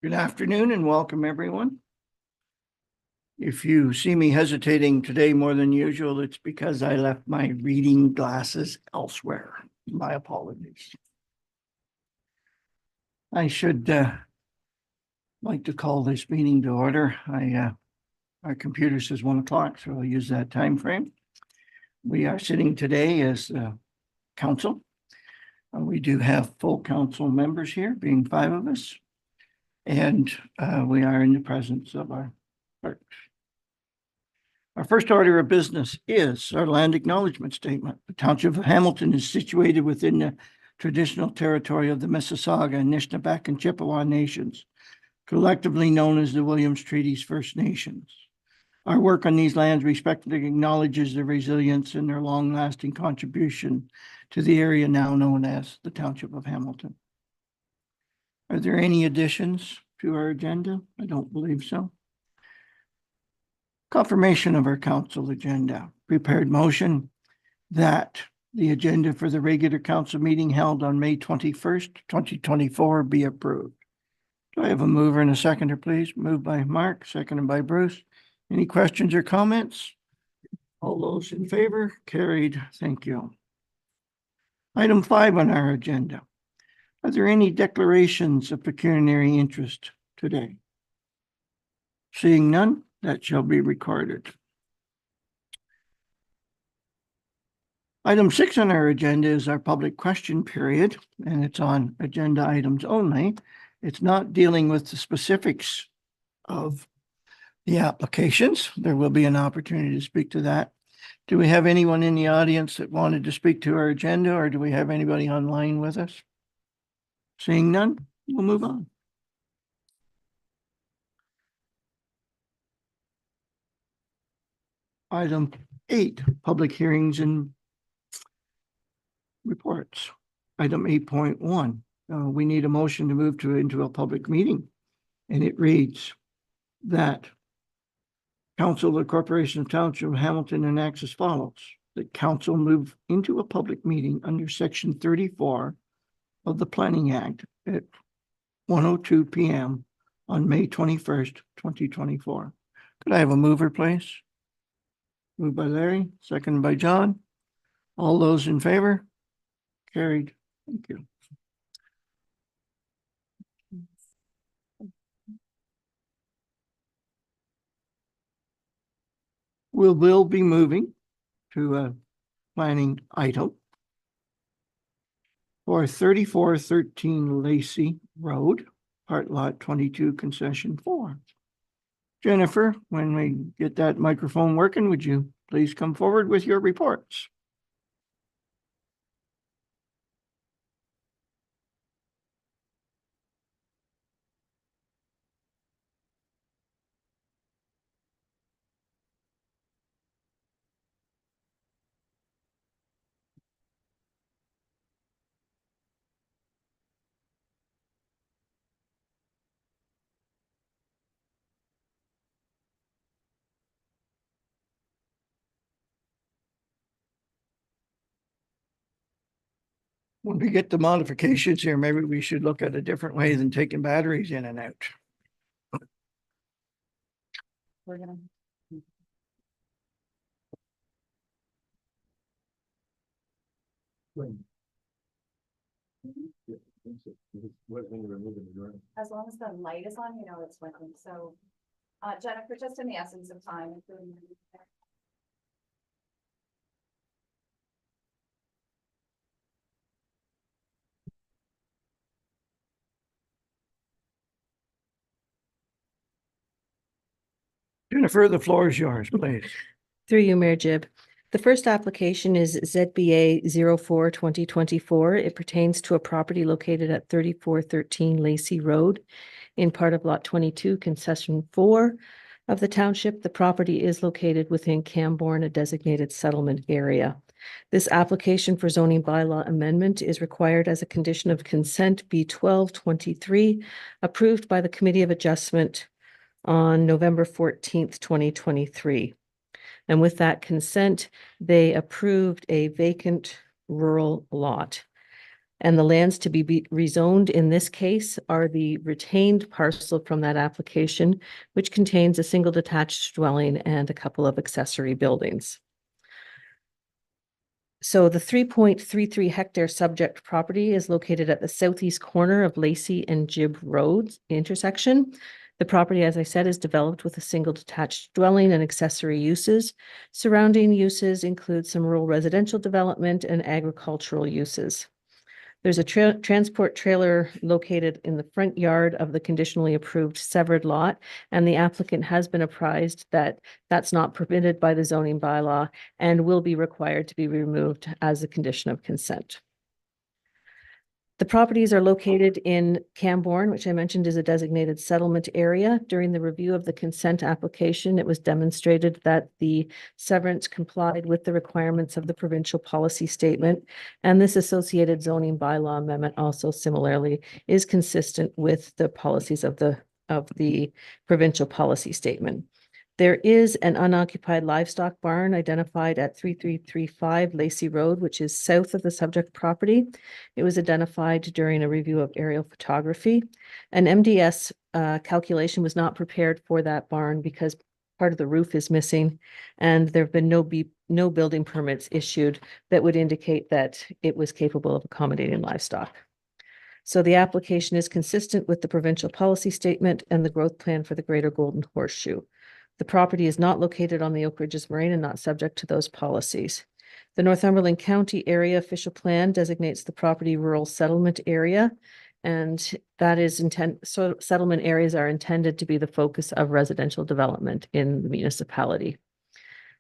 Good afternoon and welcome, everyone. If you see me hesitating today more than usual, it's because I left my reading glasses elsewhere. My apologies. I should like to call this meeting to order. Our computer says 1 o'clock, so I'll use that time frame. We are sitting today as council. We do have full council members here, being 5 of us. And we are in the presence of our clerk. Our first order of business is our land acknowledgement statement. The Township of Hamilton is situated within the traditional territory of the Mississauga, Anishinaabe, and Chippewa nations, collectively known as the Williams Treaties First Nations. Our work on these lands respectfully acknowledges their resilience and their long-lasting contribution to the area now known as the Township of Hamilton. Are there any additions to our agenda? I don't believe so. Confirmation of our council agenda. Prepared motion that the agenda for the regular council meeting held on May 21st, 2024 be approved. Do I have a mover and a seconder, please? Moved by Mark, seconded by Bruce. Any questions or comments? All those in favor? Carried. Thank you. Item 5 on our agenda. Are there any declarations of pecuniary interest today? Seeing none, that shall be recorded. Item 6 on our agenda is our public question period, and it's on agenda items only. It's not dealing with the specifics of the applications. There will be an opportunity to speak to that. Do we have anyone in the audience that wanted to speak to our agenda, or do we have anybody online with us? Seeing none, we'll move on. Item 8, public hearings and reports. Item 8.1, we need a motion to move into a public meeting. And it reads that Council of the Corporation of Township of Hamilton enacts as follows. That council move into a public meeting under section 34 of the Planning Act at 1:02 p.m. on May 21st, 2024. Could I have a mover, please? Moved by Larry, seconded by John. All those in favor? Carried. Thank you. We will be moving to a planning item for 3413 Lacey Road, Part Lot 22, Concession 4. Jennifer, when we get that microphone working, would you please come forward with your reports? When we get the modifications here, maybe we should look at a different way than taking batteries in and out. We're gonna. As long as the light is on, you know it's working. So, Jennifer, just in the essence of time, Jennifer, the floor is yours, please. Through you, Mayor Jib. The first application is ZBA 04-2024. It pertains to a property located at 3413 Lacey Road in part of Lot 22, Concession 4 of the township. The property is located within Camborne, a designated settlement area. This application for zoning bylaw amendment is required as a condition of consent B1223, approved by the Committee of Adjustment on November 14th, 2023. And with that consent, they approved a vacant rural lot. And the lands to be rezoned in this case are the retained parcel from that application, which contains a single detached dwelling and a couple of accessory buildings. So the 3.33 hectare subject property is located at the southeast corner of Lacey and Jib Roads intersection. The property, as I said, is developed with a single detached dwelling and accessory uses. Surrounding uses include some rural residential development and agricultural uses. There's a transport trailer located in the front yard of the conditionally approved severed lot, and the applicant has been apprised that that's not permitted by the zoning bylaw and will be required to be removed as a condition of consent. The properties are located in Camborne, which I mentioned is a designated settlement area. During the review of the consent application, it was demonstrated that the severance complied with the requirements of the provincial policy statement. And this associated zoning bylaw amendment also similarly is consistent with the policies of the provincial policy statement. There is an unoccupied livestock barn identified at 3335 Lacey Road, which is south of the subject property. It was identified during a review of aerial photography. An MDS calculation was not prepared for that barn because part of the roof is missing, and there have been no building permits issued that would indicate that it was capable of accommodating livestock. So the application is consistent with the provincial policy statement and the growth plan for the Greater Golden Horseshoe. The property is not located on the Oak Ridges Moraine and not subject to those policies. The Northumberland County Area Official Plan designates the property rural settlement area, and that is settlement areas are intended to be the focus of residential development in the municipality.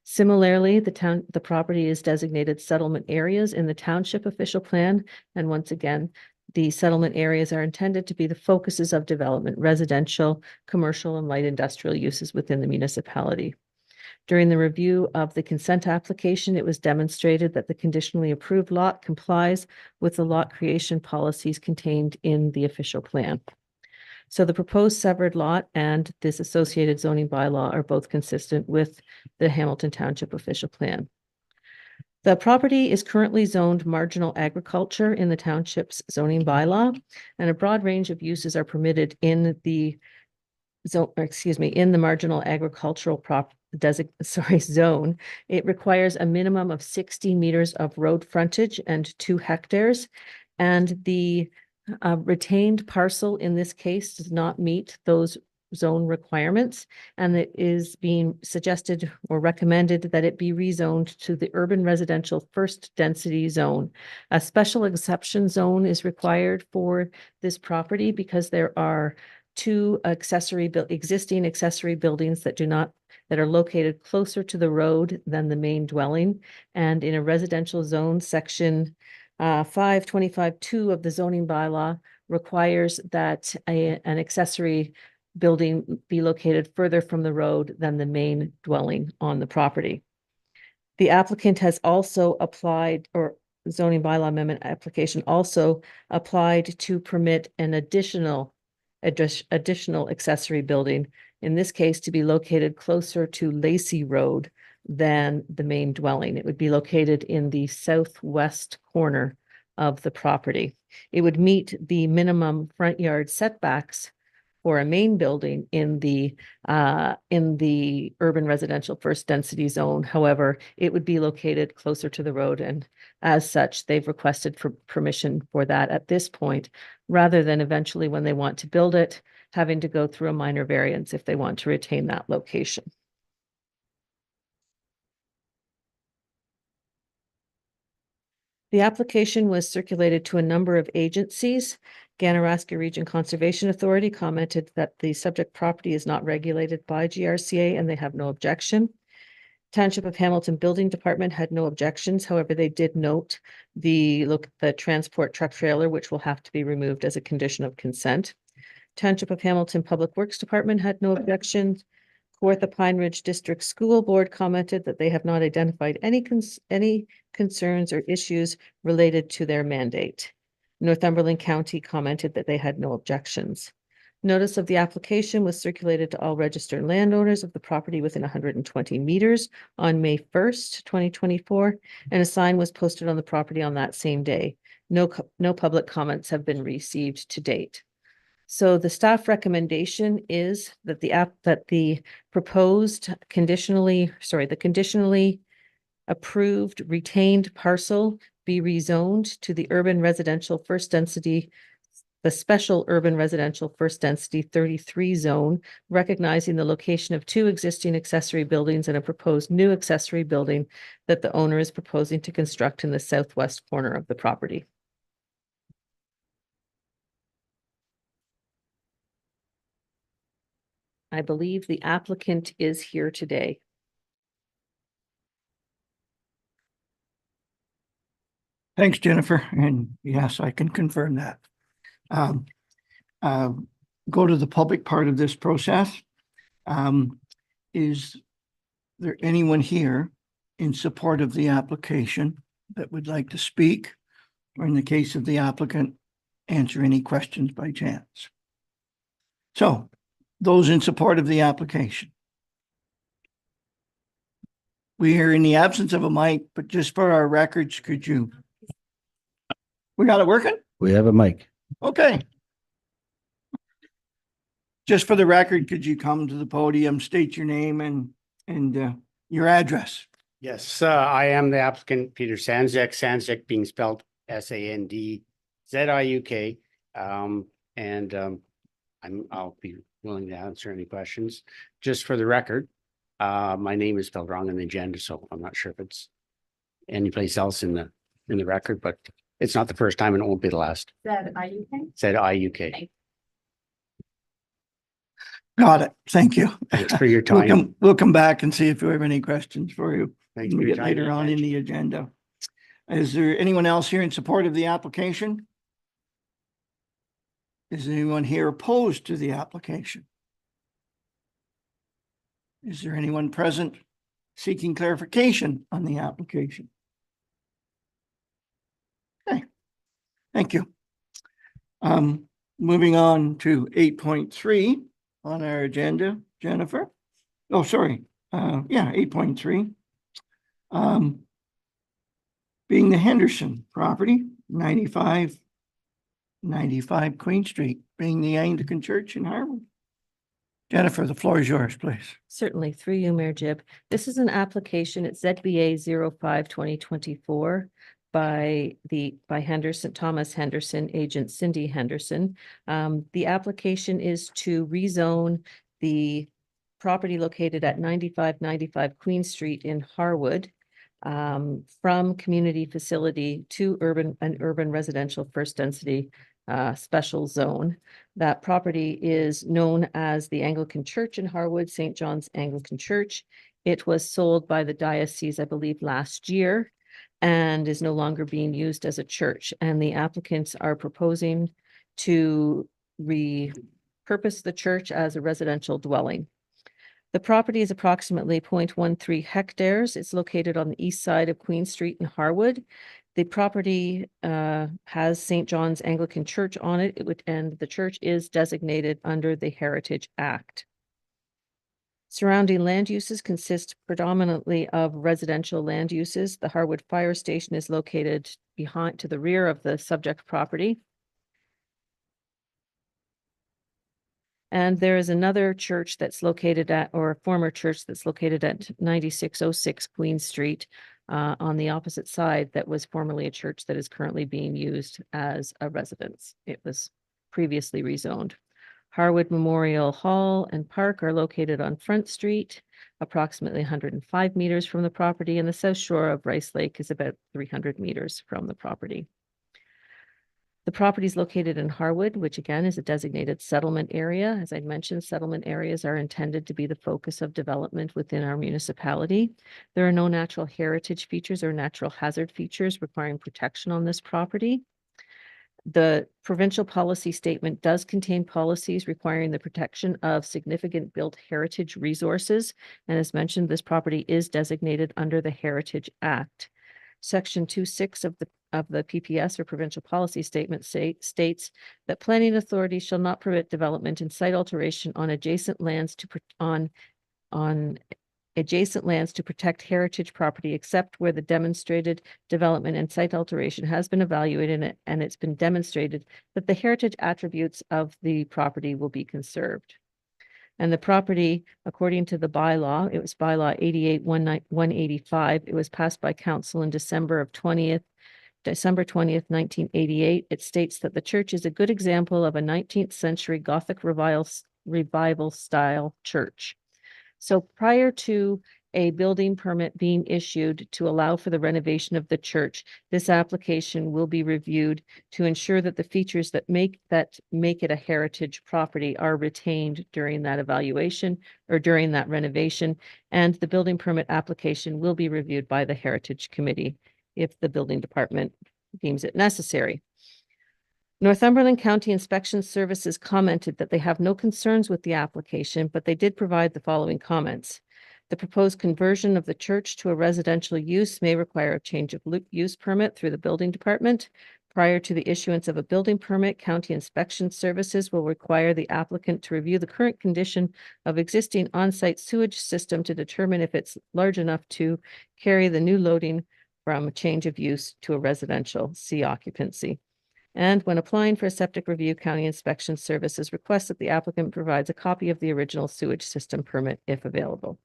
Similarly, the property is designated settlement areas in the township official plan, and once again, the settlement areas are intended to be the focuses of development, residential, commercial, and light industrial uses within the municipality. During the review of the consent application, it was demonstrated that the conditionally approved lot complies with the lot creation policies contained in the official plan. So the proposed severed lot and this associated zoning bylaw are both consistent with the Hamilton Township official plan. The property is currently zoned marginal agriculture in the township's zoning bylaw, and a broad range of uses are permitted in the in the marginal agricultural zone. It requires a minimum of 60 meters of road frontage and 2 hectares, and the retained parcel in this case does not meet those zone requirements, and it is being suggested or recommended that it be rezoned to the urban residential first density zone. A special exception zone is required for this property because there are 2 existing accessory buildings that are located closer to the road than the main dwelling, and in a residential zone, section 525(2) of the zoning bylaw requires that an accessory building be located further from the road than the main dwelling on the property. The applicant has also applied, or zoning bylaw amendment application also applied to permit an additional accessory building, in this case to be located closer to Lacey Road than the main dwelling. It would be located in the southwest corner of the property. It would meet the minimum front yard setbacks for a main building in the urban residential first density zone. However, it would be located closer to the road, and as such, they've requested for permission for that at this point, rather than eventually when they want to build it, having to go through a minor variance if they want to retain that location. The application was circulated to a number of agencies. Ganaraska Region Conservation Authority commented that the subject property is not regulated by GRCA and they have no objection. Township of Hamilton Building Department had no objections. However, they did note the transport truck trailer, which will have to be removed as a condition of consent. Township of Hamilton Public Works Department had no objections. Kawartha Pine Ridge District School Board commented that they have not identified any concerns or issues related to their mandate. Northumberland County commented that they had no objections. Notice of the application was circulated to all registered landowners of the property within 120 meters on May 1st, 2024, and a sign was posted on the property on that same day. No public comments have been received to date. So the staff recommendation is that the conditionally approved retained parcel be rezoned to the urban residential first density, the special urban residential first density 33 zone, recognizing the location of two existing accessory buildings and a proposed new accessory building that the owner is proposing to construct in the southwest corner of the property. I believe the applicant is here today. Thanks, Jennifer. And yes, I can confirm that. Go to the public part of this process. Is there anyone here in support of the application that would like to speak? Or in the case of the applicant, answer any questions by chance? So those in support of the application. We are in the absence of a mic, but just for our records, could you? We got it working? We have a mic. Okay. Just for the record, could you come to the podium, state your name and your address? Yes, I am the applicant, Peter Sandzik, Sandzik being spelled Sandzik. I'll be willing to answer any questions. Just for the record, my name is spelled wrong in the agenda, so I'm not sure if it's anyplace else in the record, but it's not the first time and it won't be the last. Said IUK? Said IUK. Got it. Thank you. Thanks for your time. We'll come back and see if we have any questions for you. Thanks for We your get time. later on in the agenda. Is there anyone else here in support of the application? Is anyone here opposed to the application? Is there anyone present seeking clarification on the application? Okay, thank you. Moving on to 8.3 on our agenda, Jennifer. Oh, sorry. 8.3. Being the Henderson property, 95 Queen Street, being the Anglican Church in Harwood. Jennifer, the floor is yours, please. Certainly, through you, Mayor Jib. This is an application at ZBA 05-2024 by Henderson, Thomas Henderson, agent Cindy Henderson. The application is to rezone the property located at 95 Queen Street in Harwood from community facility to an urban residential first density special zone. That property is known as the Anglican Church in Harwood, St. John's Anglican Church. It was sold by the diocese, I believe, last year and is no longer being used as a church. And the applicants are proposing to repurpose the church as a residential dwelling. The property is approximately 0.13 hectares. It's located on the east side of Queen Street in Harwood. The property has St. John's Anglican Church on it, and the church is designated under the Heritage Act. Surrounding land uses consist predominantly of residential land uses. The Harwood Fire Station is located to the rear of the subject property. And there is another church that's located or a former church that's located at 9606 Queen Street on the opposite side that was formerly a church that is currently being used as a residence. It was previously rezoned. Harwood Memorial Hall and Park are located on Front Street, approximately 105 meters from the property, and the south shore of Rice Lake is about 300 meters from the property. The property is located in Harwood, which again is a designated settlement area. As I mentioned, settlement areas are intended to be the focus of development within our municipality. There are no natural heritage features or natural hazard features requiring protection on this property. The provincial policy statement does contain policies requiring the protection of significant built heritage resources. And as mentioned, this property is designated under the Heritage Act. Section 2.6 of the PPS or provincial policy statement states that planning authorities shall not permit development and site alteration on adjacent lands on adjacent lands to protect heritage property, except where the demonstrated development and site alteration has been evaluated and it's been demonstrated that the heritage attributes of the property will be conserved. And the property, according to the bylaw, it was bylaw 88-185. It was passed by council in December 20th, 1988. It states that the church is a good example of a 19th century Gothic revival style church. So prior to a building permit being issued to allow for the renovation of the church, this application will be reviewed to ensure that the features that make it a heritage property are retained during that evaluation or during that renovation. And the building permit application will be reviewed by the Heritage Committee if the building department deems it necessary. Northumberland County Inspection Services commented that they have no concerns with the application, but they did provide the following comments. The proposed conversion of the church to a residential use may require a change of use permit through the building department. Prior to the issuance of a building permit, County Inspection Services will require the applicant to review the current condition of existing on-site sewage system to determine if it's large enough to carry the new loading from a change of use to a residential C occupancy. And when applying for a septic review, County Inspection Services requests that the applicant provides a copy of the original sewage system permit if available.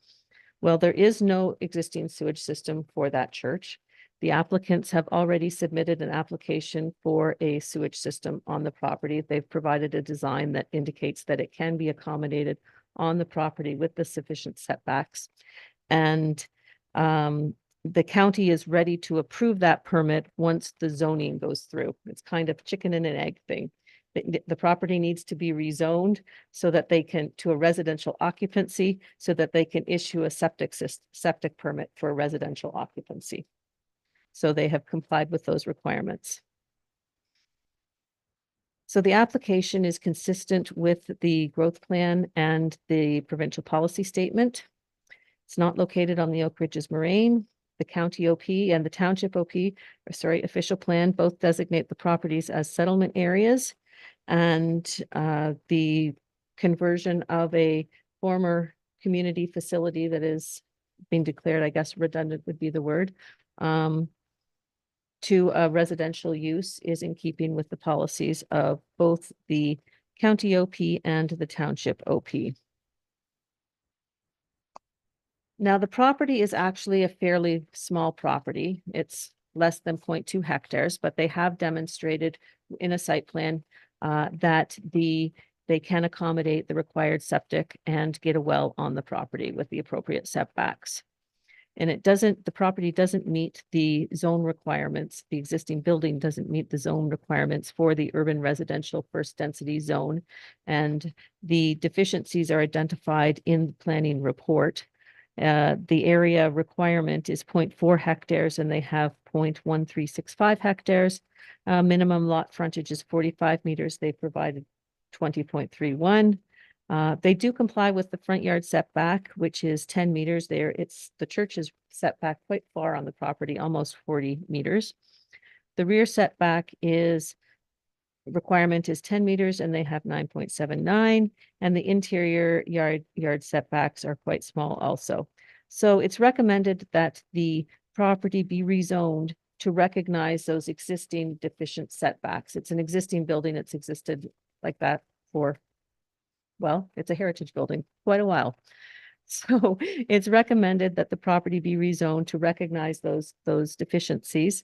Well, there is no existing sewage system for that church. The applicants have already submitted an application for a sewage system on the property. They've provided a design that indicates that it can be accommodated on the property with the sufficient setbacks. And the county is ready to approve that permit once the zoning goes through. It's kind of chicken and an egg thing. The property needs to be rezoned so that they can, to a residential occupancy, so that they can issue a septic permit for a residential occupancy. So they have complied with those requirements. So the application is consistent with the growth plan and the provincial policy statement. It's not located on the Oak Ridges Moraine. The county OP and the township official plan both designate the properties as settlement areas. And the conversion of a former community facility that is being declared, I guess redundant would be the word, to a residential use is in keeping with the policies of both the county OP and the township OP. Now, the property is actually a fairly small property. It's less than 0.2 hectares, but they have demonstrated in a site plan that they can accommodate the required septic and get a well on the property with the appropriate setbacks. And the property doesn't meet the zone requirements. The existing building doesn't meet the zone requirements for the urban residential first density zone. And the deficiencies are identified in the planning report. The area requirement is 0.4 hectares and they have 0.1365 hectares. Minimum lot frontage is 45 meters. They provided 20.31. They do comply with the front yard setback, which is 10 meters there. The church is set back quite far on the property, almost 40 meters. The rear setback requirement is 10 meters and they have 9.79, and the interior yard setbacks are quite small also. So it's recommended that the property be rezoned to recognize those existing deficient setbacks. It's an existing building. It's existed like that for, well, it's a heritage building, quite a while. So it's recommended that the property be rezoned to recognize those deficiencies.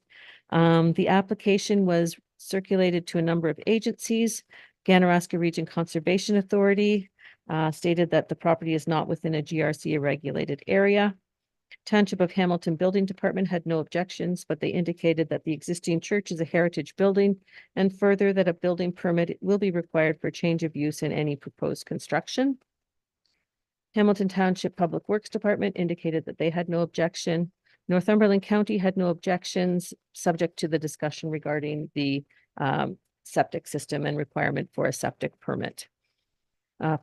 The application was circulated to a number of agencies. Ganaraska Region Conservation Authority stated that the property is not within a GRC regulated area. Township of Hamilton Building Department had no objections, but they indicated that the existing church is a heritage building, and further that a building permit will be required for change of use in any proposed construction. Hamilton Township Public Works Department indicated that they had no objection. Northumberland County had no objections, subject to the discussion regarding the septic system and requirement for a septic permit.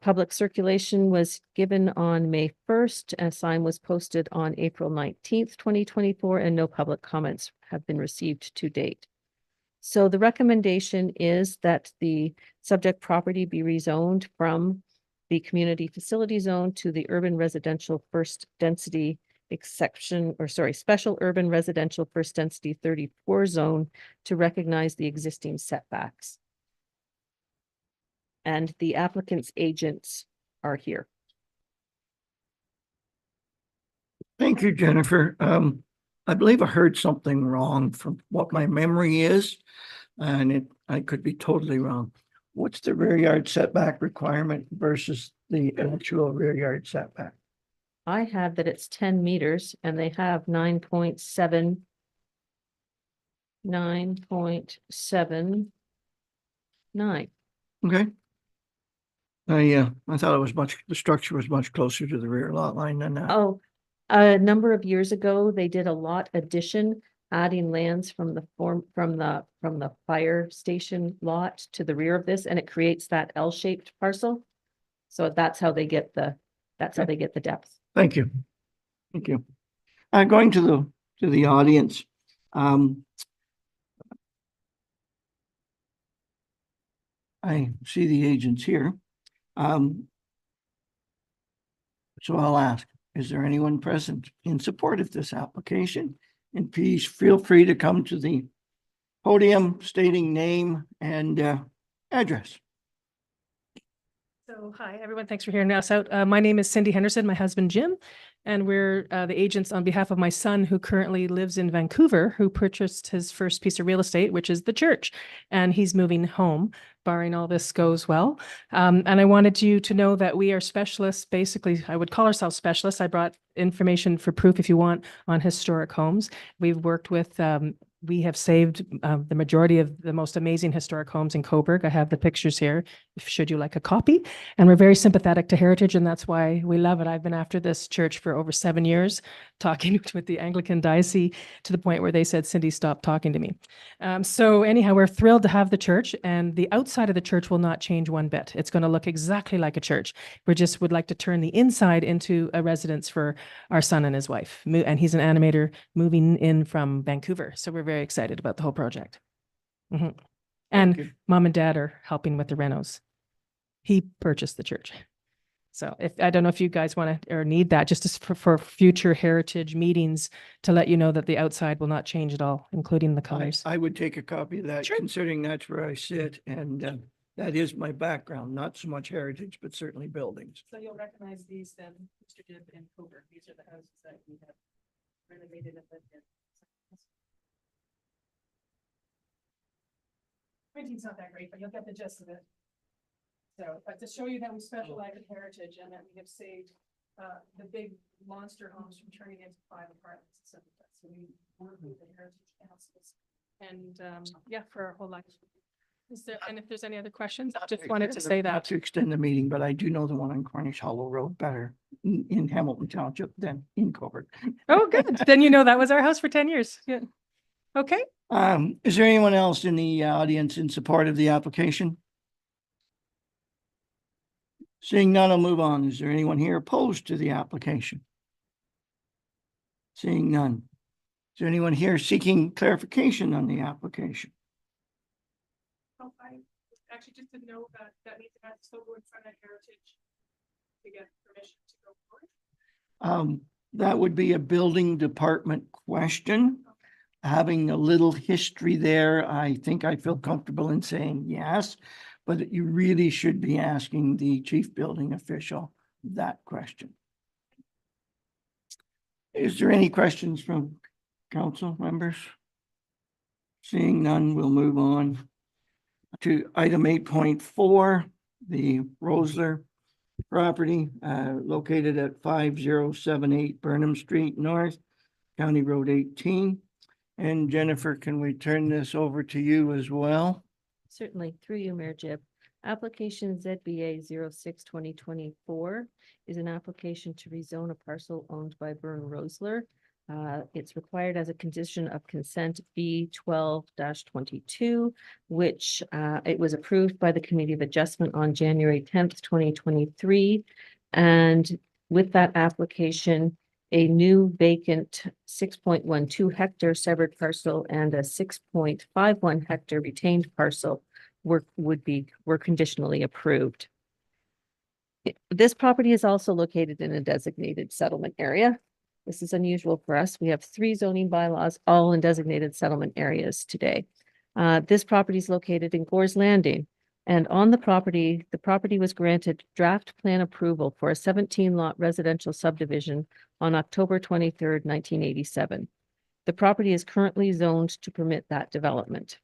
Public circulation was given on May 1st. A sign was posted on April 19th, 2024, and no public comments have been received to date. So the recommendation is that the subject property be rezoned from the community facility zone to the urban residential first density exception, or sorry, special urban residential first density 34 zone to recognize the existing setbacks. And the applicant's agents are here. Thank you, Jennifer. I believe I heard something wrong from what my memory is, and I could be totally wrong. What's the rear yard setback requirement versus the actual rear yard setback? I have that it's 10 meters and they have 9.7. 9.79. Okay. I thought it was the structure was much closer to the rear lot line than that. Oh, a number of years ago, they did a lot addition, adding lands from the from the fire station lot to the rear of this, and it creates that L-shaped parcel. So that's how they get the depth. Thank you. Thank you. Going to the audience. I see the agents here. So I'll ask, is there anyone present in support of this application? And please feel free to come to the podium stating name and address. So, hi, everyone. Thanks for hearing us out. My name is Cindy Henderson, my husband, Jim, and we're the agents on behalf of my son, who currently lives in Vancouver, who purchased his first piece of real estate, which is the church, and he's moving home, barring all this goes well. And I wanted you to know that we are specialists. Basically, I would call ourselves specialists. I brought information for proof if you want on historic homes. We've worked with we have saved the majority of the most amazing historic homes in Cobourg. I have the pictures here, should you like a copy. And we're very sympathetic to heritage, and that's why we love it. I've been after this church for over 7 years, talking with the Anglican diocese to the point where they said, Cindy, stop talking to me. So anyhow, we're thrilled to have the church, and the outside of the church will not change one bit. It's going to look exactly like a church. We just would like to turn the inside into a residence for our son and his wife. And he's an animator moving in from Vancouver. So we're very excited about the whole project. Thank And you. mom and dad are helping with the renos. He purchased the church. So I don't know if you guys want to or need that just for future heritage meetings to let you know that the outside will not change at all, including the colors. I would take a copy of that, Sure. considering that's where I sit, and that is my background, not so much heritage, but certainly buildings. So you'll recognize these then, Mr. Jib and Cobourg. These are the houses that we have renovated and lived in. Printing's not that great, but you'll get the gist of it. So, but to show you that we specialize in heritage and that we have saved the big monster homes from turning into 5 apartments. So we work with the heritage councils and yeah, for our whole life. And if there's any other questions, I just wanted to say Not that. to extend the meeting, but I do know the one on Cornish Hollow Road better in Hamilton Township than in Cobourg. Oh, good. Then you know that was our house for 10 years. Yeah. Okay. Is there anyone else in the audience in support of the application? Seeing none, I'll move on. Is there anyone here opposed to the application? Seeing none. Is there anyone here seeking clarification on the application? Oh, I actually just didn't know that means I have to still go in front of Heritage to get permission to go forward. That would be a building department question. Having a little history there, I think I feel comfortable in saying yes, but you really should be asking the chief building official that question. Is there any questions from council members? Seeing none, we'll move on to item 8.4, the Rosler property located at 5078 Burnham Street North, County Road 18. And Jennifer, can we turn this over to you as well? Certainly, through you, Mayor Jib. Application ZBA 06-2024 is an application to rezone a parcel owned by Vern Rosler. It's required as a condition of consent B12-22, which it was approved by the Committee of Adjustment on January 10th, 2023. And with that application, a new vacant 6.12 hectare severed parcel and a 6.51 hectare retained parcel were conditionally approved. This property is also located in a designated settlement area. This is unusual for us. We have 3 zoning bylaws, all in designated settlement areas today. This property is located in Gore's Landing. And on the property was granted draft plan approval for a 17-lot residential subdivision on October 23rd, 1987. The property is currently zoned to permit that development.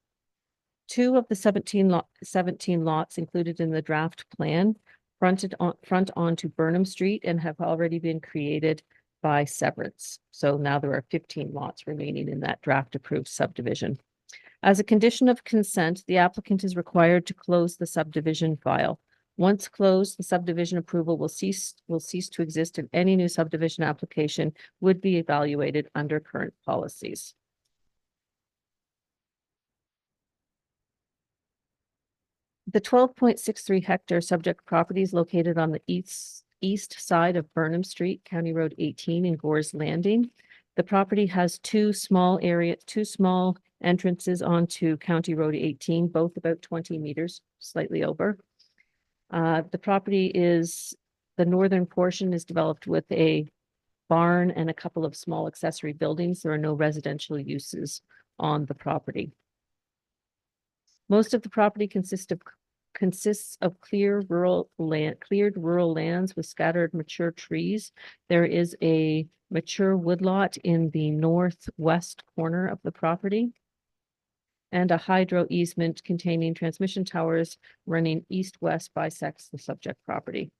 2 of the 17 lots included in the draft plan front onto Burnham Street and have already been created by severance. So now there are 15 lots remaining in that draft approved subdivision. As a condition of consent, the applicant is required to close the subdivision file. Once closed, the subdivision approval will cease to exist, and any new subdivision application would be evaluated under current policies. The 12.63 hectare subject property is located on the east side of Burnham Street, County Road 18 in Gore's Landing. The property has two small entrances onto County Road 18, both about 20 meters, slightly over. The northern portion is developed with a barn and a couple of small accessory buildings. There are no residential uses on the property. Most of the property consists of cleared rural lands with scattered mature trees. There is a mature woodlot in the northwest corner of the property, and a hydro easement containing transmission towers running east-west bisects the subject property.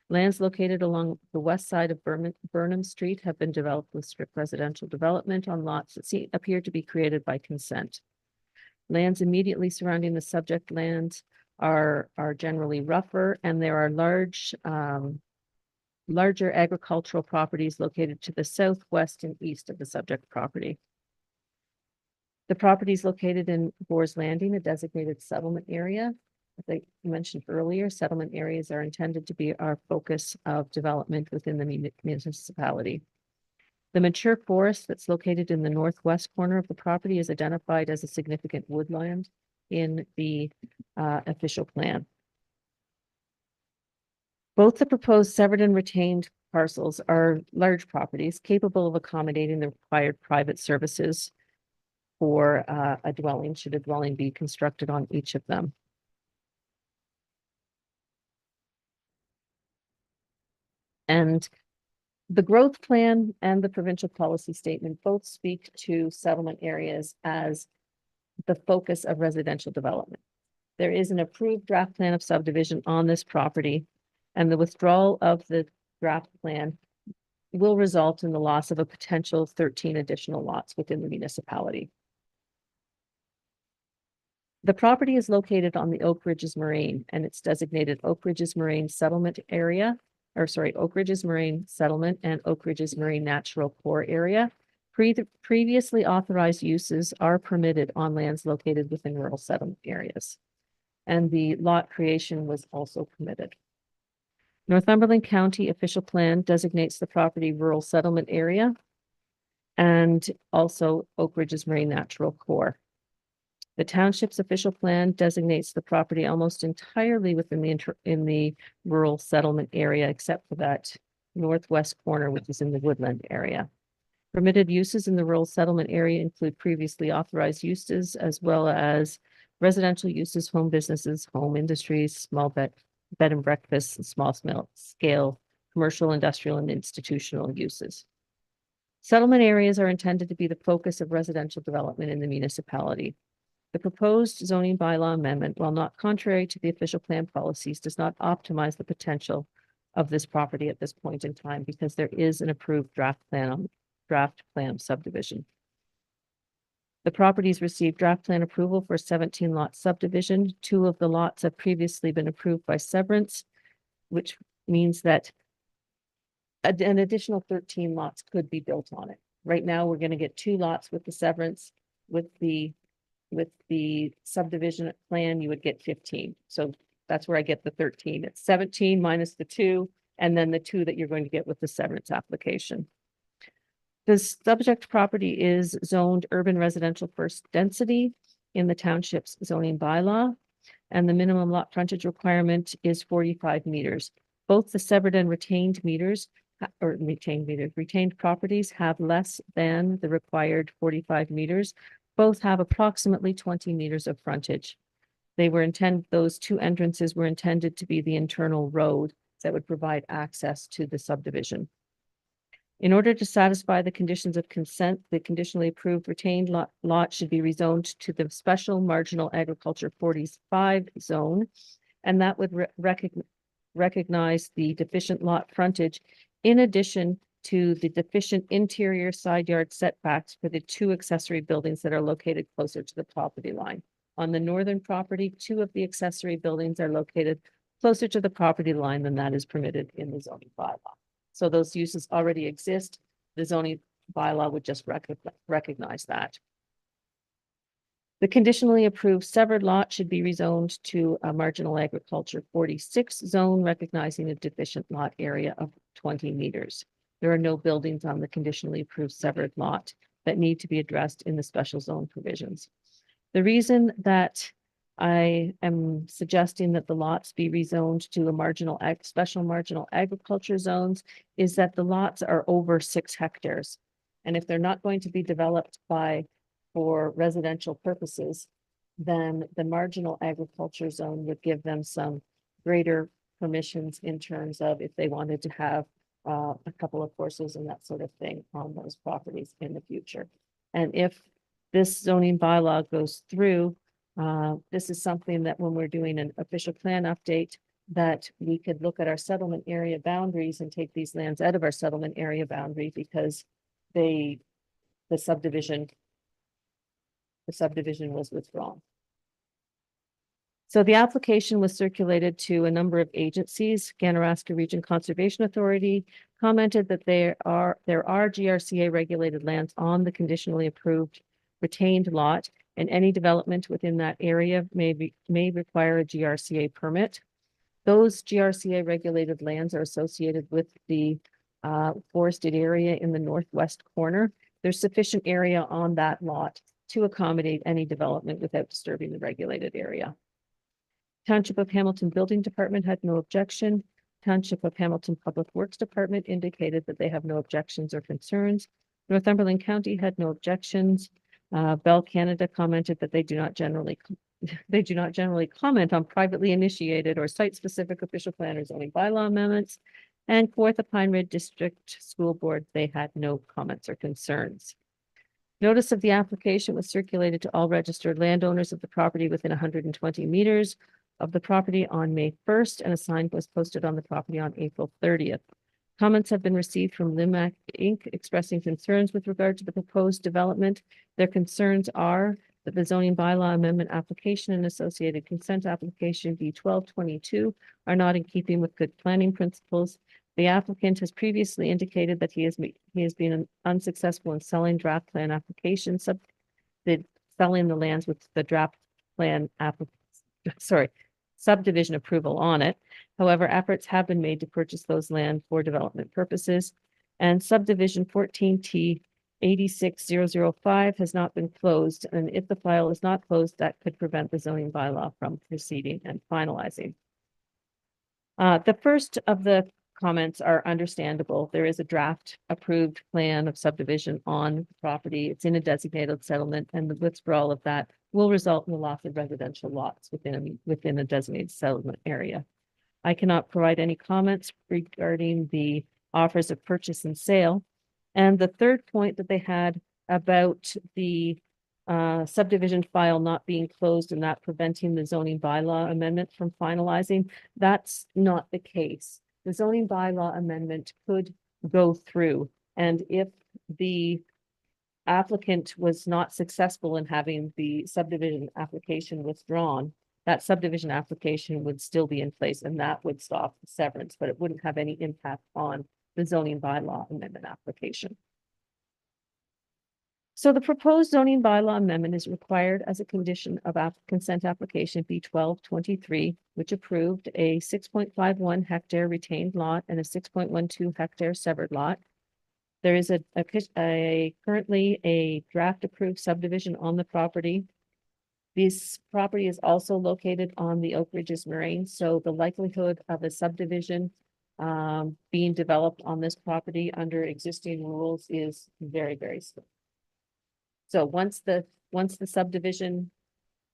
Lands located along the west side of Burnham Street have been developed with strip residential development on lots that appear to be created by consent. Lands immediately surrounding the subject lands are generally rougher, and there are larger agricultural properties located to the southwest and east of the subject property. The property is located in Gore's Landing, a designated settlement area. As I mentioned earlier, settlement areas are intended to be our focus of development within the municipality. The mature forest that's located in the northwest corner of the property is identified as a significant woodland in the official plan. Both the proposed severed and retained parcels are large properties capable of accommodating the required private services for a dwelling, should a dwelling be constructed on each of them. And the growth plan and the provincial policy statement both speak to settlement areas as the focus of residential development. There is an approved draft plan of subdivision on this property, and the withdrawal of the draft plan will result in the loss of a potential 13 additional lots within the municipality. The property is located on the Oak Ridges Moraine, and it's designated Oak Ridges Moraine Settlement Area, Oak Ridges Moraine Settlement and Oak Ridges Moraine Natural Core Area. Previously authorized uses are permitted on lands located within rural settlement areas, and the lot creation was also permitted. Northumberland County official plan designates the property rural settlement area and also Oak Ridges Moraine Natural Core. The township's official plan designates the property almost entirely within the rural settlement area, except for that northwest corner, which is in the woodland area. Permitted uses in the rural settlement area include previously authorized uses, as well as residential uses, home businesses, home industries, small bed and breakfasts, and small scale commercial, industrial, and institutional uses. Settlement areas are intended to be the focus of residential development in the municipality. The proposed zoning bylaw amendment, while not contrary to the official plan policies, does not optimize the potential of this property at this point in time, because there is an approved draft plan subdivision. The properties received draft plan approval for 17 lot subdivision. 2 of the lots have previously been approved by severance, which means that an additional 13 lots could be built on it. Right now, we're going to get 2 lots with the severance. With the subdivision plan, you would get 15. So that's where I get the 13. It's 17 minus the 2, and then the 2 that you're going to get with the severance application. The subject property is zoned urban residential first density in the township's zoning bylaw, and the minimum lot frontage requirement is 45 meters. Both the severed and retained meters, retained properties have less than the required 45 meters. Both have approximately 20 meters of frontage. Those two entrances were intended to be the internal road that would provide access to the subdivision. In order to satisfy the conditions of consent, the conditionally approved retained lot should be rezoned to the special marginal agriculture 45 zone. And that would recognize the deficient lot frontage in addition to the deficient interior side yard setbacks for the two accessory buildings that are located closer to the property line. On the northern property, two of the accessory buildings are located closer to the property line than that is permitted in the zoning bylaw. So those uses already exist. The zoning bylaw would just recognize that. The conditionally approved severed lot should be rezoned to a marginal agriculture 46 zone, recognizing a deficient lot area of 20 meters. There are no buildings on the conditionally approved severed lot that need to be addressed in the special zone provisions. The reason that I am suggesting that the lots be rezoned to a special marginal agriculture zones is that the lots are over 6 hectares. And if they're not going to be developed for residential purposes, then the marginal agriculture zone would give them some greater permissions in terms of if they wanted to have a couple of horses and that sort of thing on those properties in the future. And if this zoning bylaw goes through, this is something that when we're doing an official plan update, that we could look at our settlement area boundaries and take these lands out of our settlement area boundary because the subdivision was withdrawn. So the application was circulated to a number of agencies. Ganaraska Region Conservation Authority commented that there are GRCA regulated lands on the conditionally approved retained lot, and any development within that area may require a GRCA permit. Those GRCA regulated lands are associated with the forested area in the northwest corner. There's sufficient area on that lot to accommodate any development without disturbing the regulated area. Township of Hamilton Building Department had no objection. Township of Hamilton Public Works Department indicated that they have no objections or concerns. Northumberland County had no objections. Bell Canada commented that they do not generally comment on privately initiated or site-specific official plan or zoning bylaw amendments. And Kawartha Pine Ridge District School Board, they had no comments or concerns. Notice of the application was circulated to all registered landowners of the property within 120 meters of the property on May 1st, and a sign was posted on the property on April 30th. Comments have been received from Limac Inc. expressing concerns with regard to the proposed development. Their concerns are that the zoning bylaw amendment application and associated consent application B1222 are not in keeping with good planning principles. The applicant has previously indicated that he has been unsuccessful in selling draft plan applications, selling the lands with the draft plan subdivision approval on it. However, efforts have been made to purchase those land for development purposes, and subdivision 14T 86005 has not been closed. And if the file is not closed, that could prevent the zoning bylaw from proceeding and finalizing. The first of the comments are understandable. There is a draft approved plan of subdivision on the property. It's in a designated settlement, and the withdrawal of that will result in the loss of residential lots within a designated settlement area. I cannot provide any comments regarding the offers of purchase and sale. And the third point that they had about the subdivision file not being closed and that preventing the zoning bylaw amendment from finalizing, that's not the case. The zoning bylaw amendment could go through, and if the applicant was not successful in having the subdivision application withdrawn, that subdivision application would still be in place, and that would stop the severance, but it wouldn't have any impact on the zoning bylaw amendment application. So the proposed zoning bylaw amendment is required as a condition of consent application B1223, which approved a 6.51 hectare retained lot and a 6.12 hectare severed lot. There is currently a draft approved subdivision on the property. This property is also located on the Oak Ridges Moraine, so the likelihood of a subdivision being developed on this property under existing rules is very, very slim. So once the subdivision,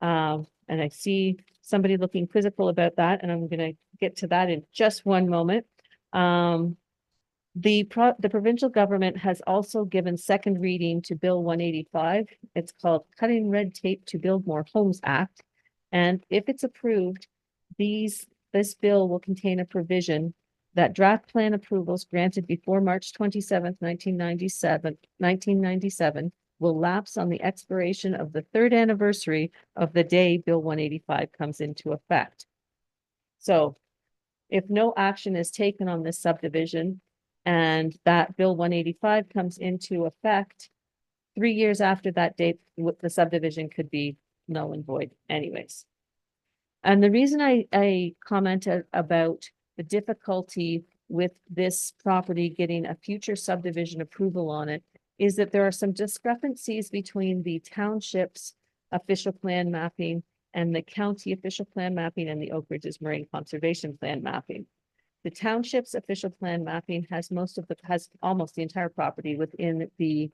and I see somebody looking quizzical about that, and I'm gonna get to that in just one moment. The provincial government has also given second reading to Bill 185. It's called Cutting Red Tape to Build More Homes Act. And if it's approved, this bill will contain a provision that draft plan approvals granted before March 27th, 1997 will lapse on the expiration of the third anniversary of the day Bill 185 comes into effect. So if no action is taken on this subdivision, and that Bill 185 comes into effect, 3 years after that date, the subdivision could be null and void anyways. And the reason I commented about the difficulty with this property getting a future subdivision approval on it is that there are some discrepancies between the township's official plan mapping and the county official plan mapping and the Oak Ridges Moraine Conservation Plan mapping. The township's official plan mapping has almost the entire property within the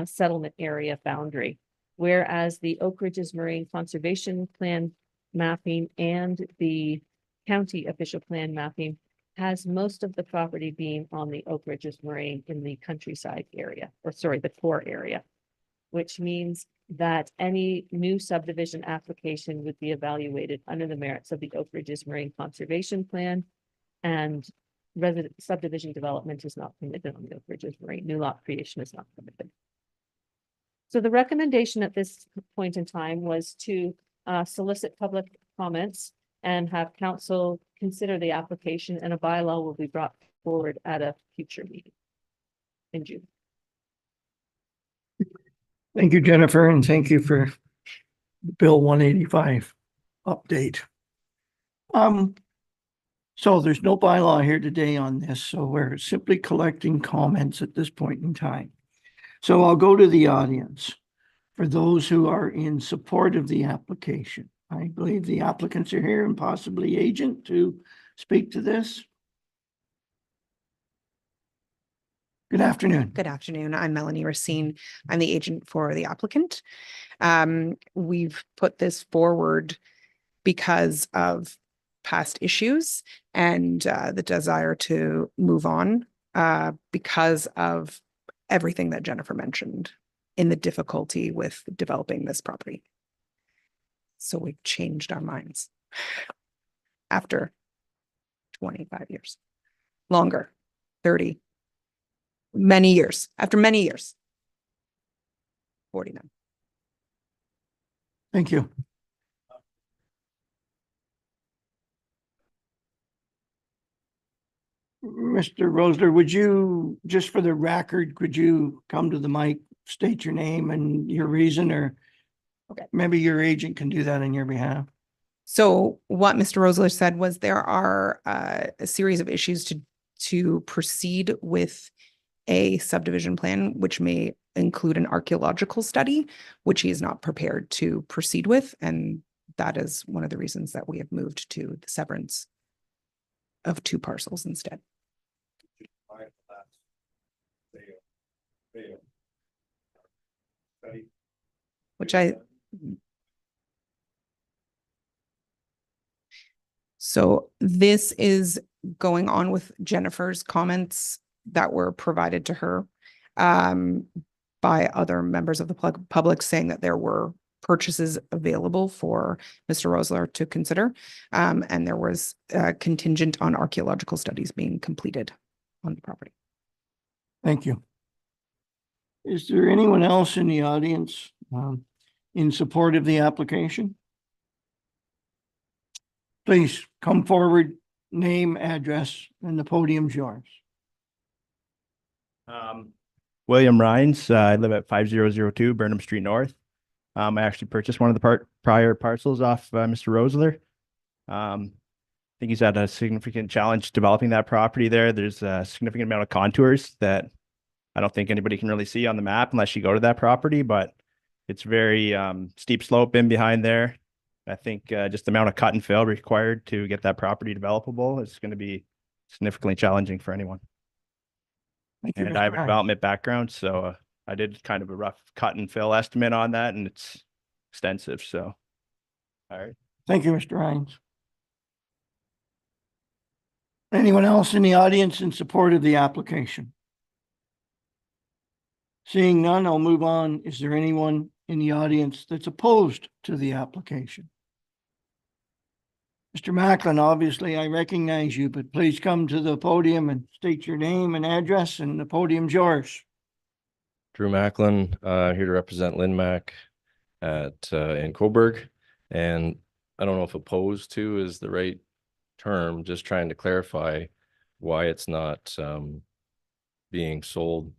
settlement area boundary. Whereas the Oak Ridges Moraine Conservation Plan mapping and the county official plan mapping has most of the property being on the Oak Ridges Moraine in the countryside area, the core area, which means that any new subdivision application would be evaluated under the merits of the Oak Ridges Moraine Conservation Plan. And resident subdivision development is not permitted on the Oak Ridges Moraine. New lot creation is not permitted. So the recommendation at this point in time was to solicit public comments and have council consider the application, and a bylaw will be brought forward at a future meeting in June. Thank you, Jennifer, and thank you for the Bill 185 update. So there's no bylaw here today on this, so we're simply collecting comments at this point in time. So I'll go to the audience. For those who are in support of the application, I believe the applicants are here and possibly agent to speak to this. Good afternoon. Good afternoon. I'm Melanie Racine. I'm the agent for the applicant. We've put this forward because of past issues and the desire to move on because of everything that Jennifer mentioned in the difficulty with developing this property. So we've changed our minds after 25 years, longer, 30, many years, after many years, 49. Thank you. Mr. Rosler, would you, just for the record, could you come to the mic, state your name and your reason, or Okay. maybe your agent can do that on your behalf? So what Mr. Rosler said was there are a series of issues to proceed with a subdivision plan, which may include an archaeological study, which he is not prepared to proceed with. And that is one of the reasons that we have moved to the severance of 2 parcels instead. Which So this is going on with Jennifer's comments that were provided to her by other members of the public saying that there were purchases available for Mr. Rosler to consider. And there was contingent on archaeological studies being completed on the property. Thank you. Is there anyone else in the audience in support of the application? Please come forward, name, address, and the podium's yours. William Rhines. I live at 5002 Burnham Street North. I actually purchased one of the prior parcels off Mr. Rosler. I think he's had a significant challenge developing that property there. There's a significant amount of contours that I don't think anybody can really see on the map unless you go to that property, but it's very steep slope in behind there. I think just the amount of cut and fill required to get that property developable is going to be significantly challenging for anyone. Thank you, And I have Mr. a Ryan. development background, so I did kind of a rough cut and fill estimate on that, and it's extensive, so. All right. Thank you, Mr. Rhines. Anyone else in the audience in support of the application? Seeing none, I'll move on. Is there anyone in the audience that's opposed to the application? Mr. Macklin, obviously I recognize you, but please come to the podium and state your name and address, and the podium's yours. Drew Macklin, here to represent Lynn Mac in Coburg. And I don't know if opposed to is the right term, just trying to clarify why it's not being sold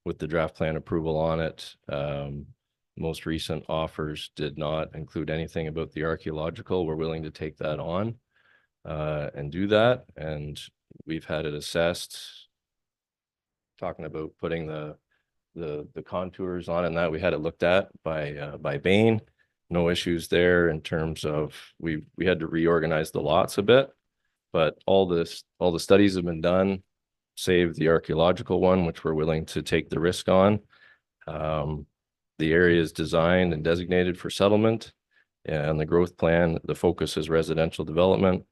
with the draft plan approval on it. Most recent offers did not include anything about the archaeological. We're willing to take that on and do that. And we've had it assessed, talking about putting the contours on, and that we had it looked at by Bain. No issues there in terms of we had to reorganize the lots a bit, but all the studies have been done, save the archaeological one, which we're willing to take the risk on. The area is designed and designated for settlement, and the growth plan, the focus is residential development.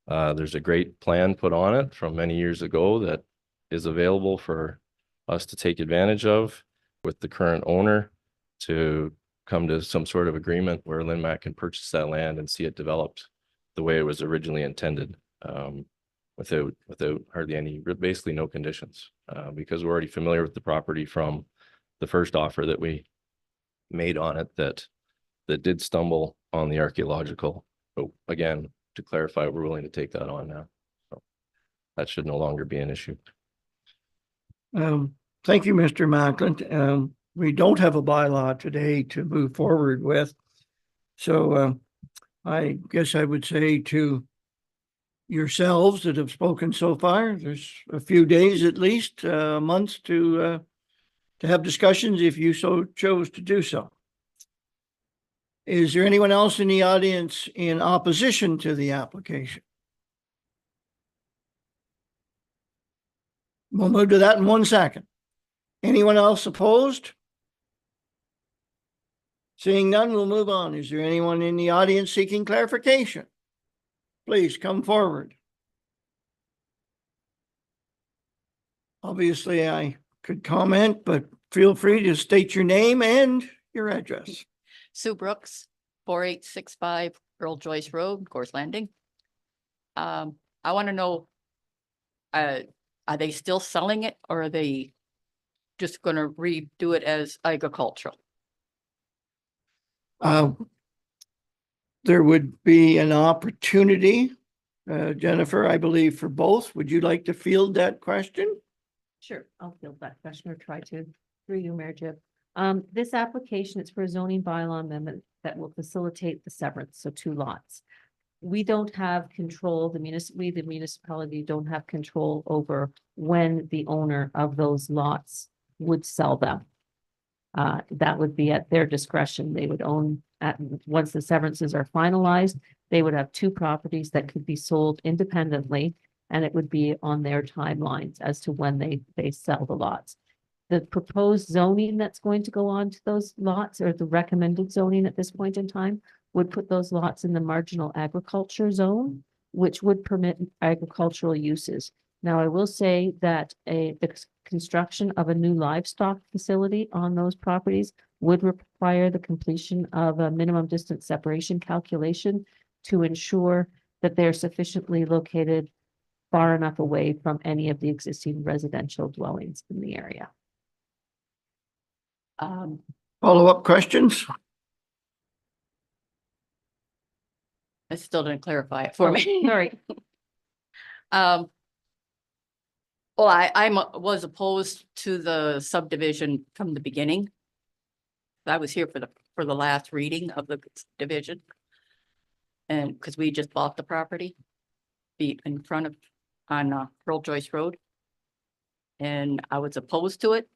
There's a great plan put on it from many years ago that is available for us to take advantage of with the current owner to come to some sort of agreement where Lynn Mac can purchase that land and see it developed the way it was originally intended, without hardly any, basically no conditions, because we're already familiar with the property from the first offer that we made on it that did stumble on the archaeological. But again, to clarify, we're willing to take that on now. So that should no longer be an issue. Thank you, Mr. Macklin. We don't have a bylaw today to move forward with. So I guess I would say to yourselves that have spoken so far, there's a few days at least, months to have discussions if you so chose to do so. Is there anyone else in the audience in opposition to the application? We'll move to that in 1 second. Anyone else opposed? Seeing none, we'll move on. Is there anyone in the audience seeking clarification? Please come forward. Obviously, I could comment, but feel free to state your name and your address. Sue Brooks, 4865 Earl Joyce Road, Gorse Landing. I want to know, are they still selling it, or are they just going to redo it as agricultural? There would be an opportunity, Jennifer, I believe, for both. Would you like to field that question? Sure, I'll field that question or try to, through you, Mayor Jib. This application is for a zoning bylaw amendment that will facilitate the severance, so 2 lots. We don't have control, the municipality don't have control over when the owner of those lots would sell them. That would be at their discretion. They would own, once the severances are finalized, they would have 2 properties that could be sold independently, and it would be on their timelines as to when they sell the lots. The proposed zoning that's going to go on to those lots, or the recommended zoning at this point in time, would put those lots in the marginal agriculture zone, which would permit agricultural uses. Now, I will say that the construction of a new livestock facility on those properties would require the completion of a minimum distance separation calculation to ensure that they're sufficiently located far enough away from any of the existing residential dwellings in the area. Follow-up questions? I still didn't clarify it for me. Sorry. Well, I was opposed to the subdivision from the beginning. I was here for the last reading of the division. And because we just bought the property in front of, on Earl Joyce Road. and I was opposed to it,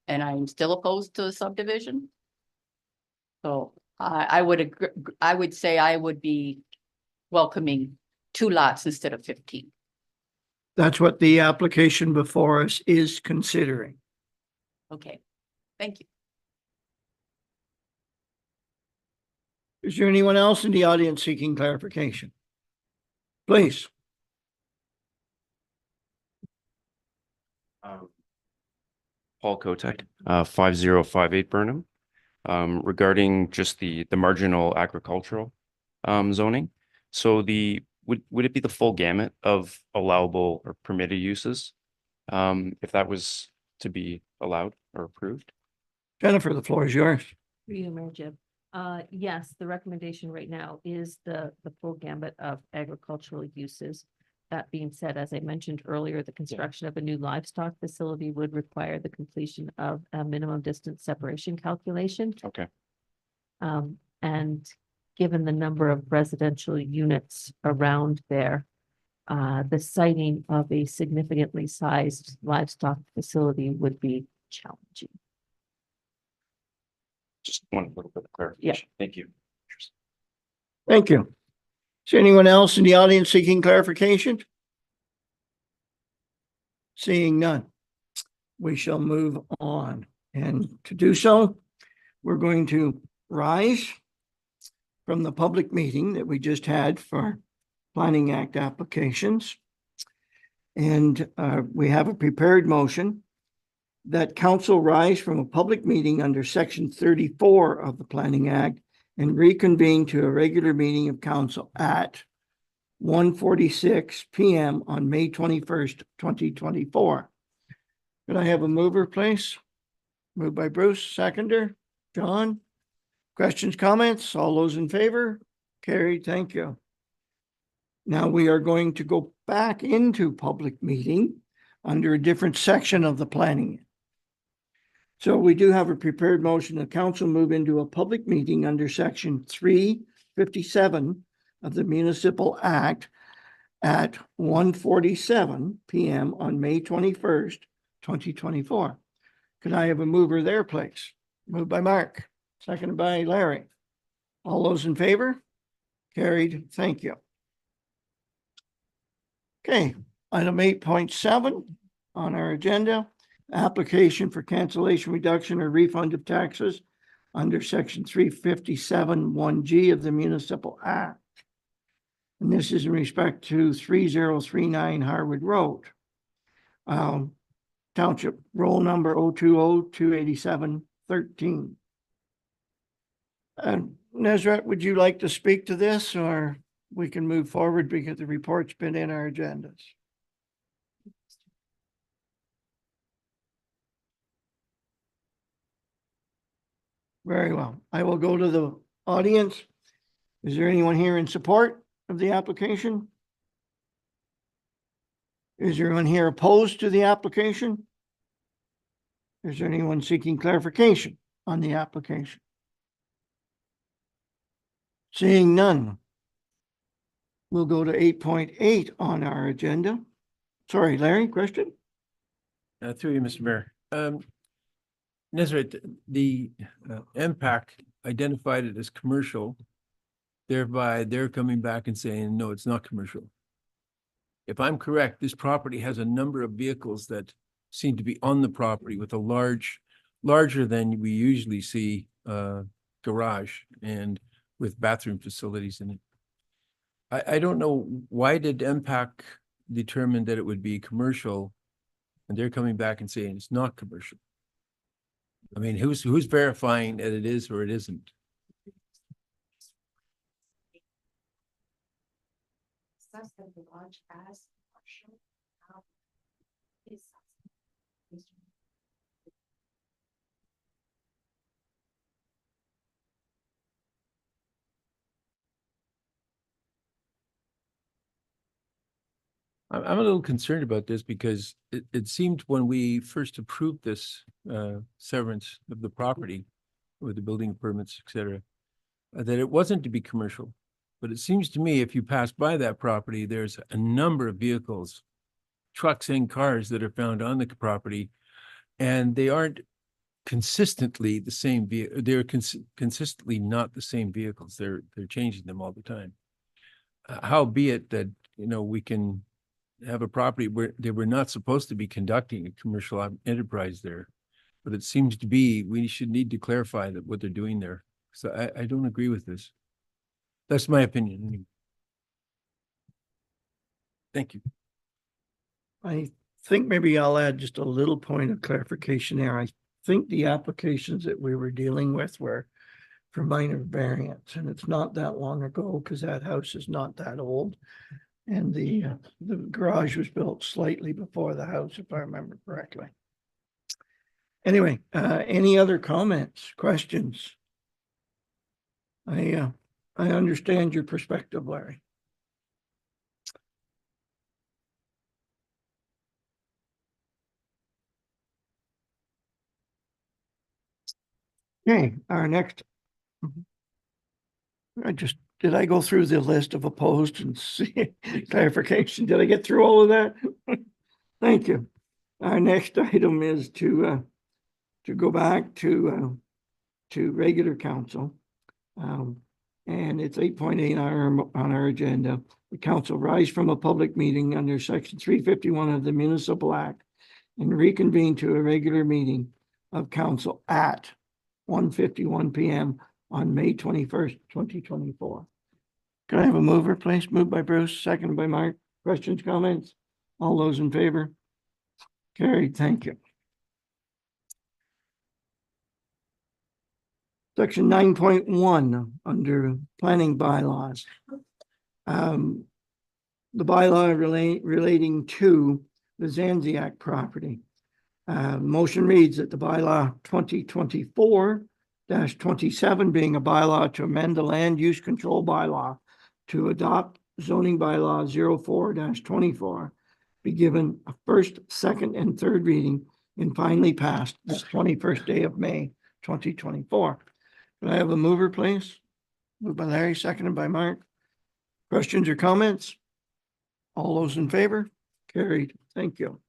and I'm still opposed to the subdivision. So I would agree, I would say I would be welcoming 2 lots instead of 15. That's what the application before us is considering. Okay, thank you. Is there anyone else in the audience seeking clarification? Please. Paul Kotek, 5058 Burnham, regarding just the marginal agricultural zoning. So would it be the full gamut of allowable or permitted uses? If that was to be allowed or approved? Jennifer, the floor is yours. Through you, Mayor Jib. Yes, the recommendation right now is the full gambit of agricultural uses. That being said, as I mentioned earlier, the construction of a new livestock facility would require the completion of a minimum distance separation calculation. Okay. And given the number of residential units around there, the siting of a significantly sized livestock facility would be challenging. Just want a little bit of clarification. Thank you. Thank you. Is there anyone else in the audience seeking clarification? Seeing none, we shall move on. And to do so, we're going to rise from the public meeting that we just had for Planning Act applications. And we have a prepared motion that council rise from a public meeting under section 34 of the Planning Act and reconvene to a regular meeting of council at 1:46 p.m. on May 21st, 2024. Could I have a mover, please? Moved by Bruce, seconder, John. Questions, comments? All those in favor? Carried, thank you. Now we are going to go back into public meeting under a different section of the planning. So we do have a prepared motion. The council move into a public meeting under section 357 of the Municipal Act at 1:47 p.m. on May 21st, 2024. Could I have a mover there, please? Moved by Mark, seconded by Larry. All those in favor? Carried, thank you. Okay, item 8.7 on our agenda. Application for cancellation, reduction, or refund of taxes under section 357 1G of the Municipal Act. And this is in respect to 3039 Harwood Road. Township roll number 020-287-13. Nezrat, would you like to speak to this, or we can move forward because the report's been in our agendas? Very well. I will go to the audience. Is there anyone here in support of the application? Is there anyone here opposed to the application? Is there anyone seeking clarification on the application? Seeing none, we'll go to 8.8 on our agenda. Sorry, Larry, question? Through you, Mr. Mayor. Nezrat, the MPAC identified it as commercial. Thereby, they're coming back and saying, no, it's not commercial. If I'm correct, this property has a number of vehicles that seem to be on the property with a larger than we usually see garage and with bathroom facilities in it. I don't know, why did MPAC determine that it would be commercial and they're coming back and saying it's not commercial? I mean, who's verifying that it is or it isn't? I'm a little concerned about this because it seemed when we first approved this severance of the property with the building permits, et cetera, that it wasn't to be commercial. But it seems to me if you pass by that property, there's a number of vehicles, trucks and cars that are found on the property, and they aren't consistently the same they're consistently not the same vehicles. They're changing them all the time. Howbeit that, you know, we can have a property where they were not supposed to be conducting a commercial enterprise there. But it seems to be, we should need to clarify that what they're doing there. So I don't agree with this. That's my opinion. Thank you. I think maybe I'll add just a little point of clarification there. I think the applications that we were dealing with were for minor variants, and it's not that long ago because that house is not that old. And the garage was built slightly before the house, if I remember correctly. Anyway, any other comments, questions? I understand your perspective, Larry. Okay, our next. Did I go through the list of opposed and see clarification? Did I get through all of that? Thank you. Our next item is to go back to regular council. And it's 8.8 on our agenda. The council rise from a public meeting under section 351 of the Municipal Act and reconvene to a regular meeting of council at 1:51 p.m. on May 21st, 2024. Can I have a mover, please? Moved by Bruce, seconded by Mark. Questions, comments? All those in favor? Carried. Thank you. Section 9.1 under planning bylaws. The bylaw relating to the Zanziak property. Motion reads that the bylaw 2024-27 being a bylaw to amend the land use control bylaw to adopt zoning bylaw 04-24 be given a first, second, and third reading and finally passed this 21st day of May 2024. Can I have a mover, please? Moved by Larry, seconded by Mark. Questions or comments? All those in favor? Carried. Thank you.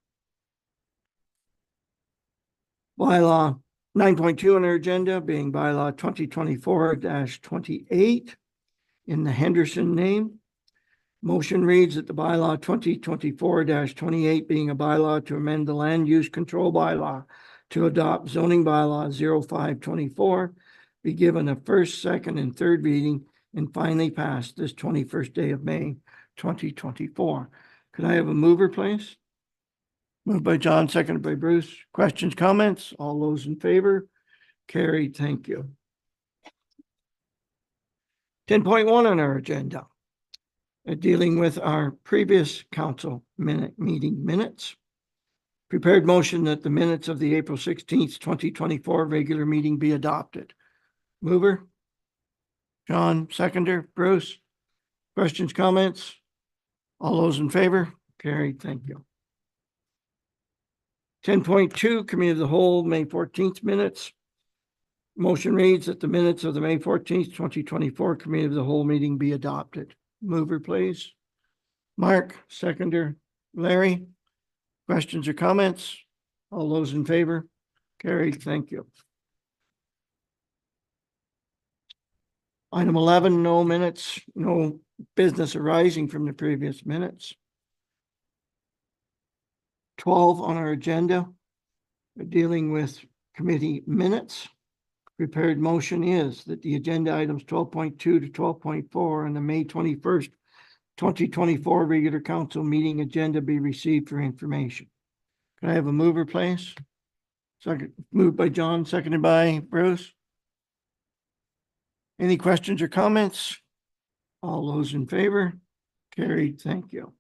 Bylaw 9.2 on our agenda being bylaw 2024-28 in the Henderson name. Motion reads that the bylaw 2024-28 being a bylaw to amend the land use control bylaw to adopt zoning bylaw 0524 be given a first, second, and third reading and finally passed this 21st day of May 2024. Could I have a mover, please? Moved by John, seconded by Bruce. Questions, comments? All those in favor? Carried. Thank you. 10.1 on our agenda. Dealing with our previous council meeting minutes. Prepared motion that the minutes of the April 16th, 2024 regular meeting be adopted. Mover? John, seconder. Bruce? Questions, comments? All those in favor? Carried. Thank you. 10.2, Committee of the Whole, May 14th minutes. Motion reads that the minutes of the May 14th, 2024 Committee of the Whole meeting be adopted. Mover, please. Mark, seconder. Larry? Questions or comments? All those in favor? Carried. Thank you. Item 11, no minutes, no business arising from the previous minutes. 12 on our agenda, dealing with committee minutes. Prepared motion is that the agenda items 12.2 to 12.4 on the May 21st, 2024 regular council meeting agenda be received for information. Can I have a mover, please? Second, moved by John, seconded by Bruce. Any questions or comments? All those in favor? Carried. Thank you.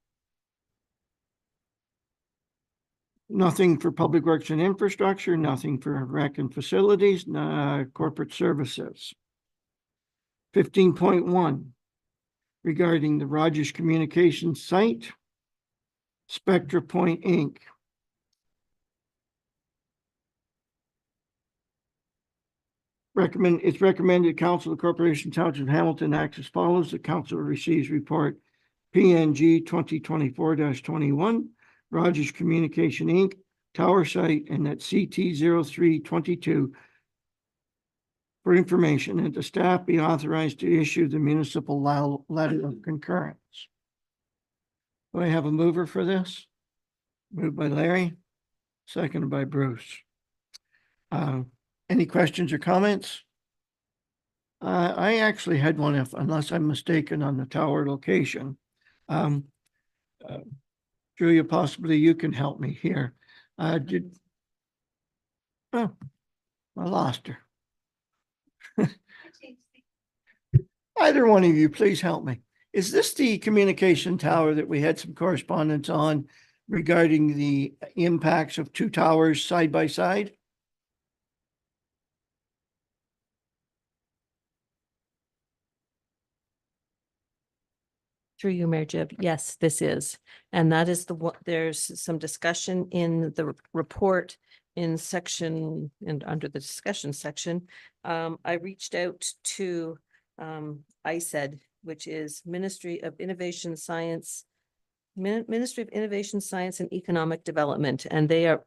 Nothing for Public Works and Infrastructure, nothing for Rec and Facilities, Corporate Services. 15.1, regarding the Rogers Communications site, Spectra Point Inc. It's recommended Council of the Corporation Township of Hamilton acts as follows. The council receives report PNG 2024-21 Rogers Communication Inc., Tower Site, and that CT 0322 for information, and the staff be authorized to issue the municipal letter of concurrence. Do I have a mover for this? Moved by Larry, seconded by Bruce. Any questions or comments? I actually had one, unless I'm mistaken, on the tower location. Julia, possibly you can help me here. Oh, I lost her. Either one of you, please help me. Is this the communication tower that we had some correspondence on regarding the impacts of two towers side by side? Through you, Mayor Jib. Yes, this is. And that is the one, there's some discussion in the report in section and under the discussion section. I reached out to ISED, which is Ministry of Innovation, Science, Ministry of Innovation, Science and Economic Development, and they are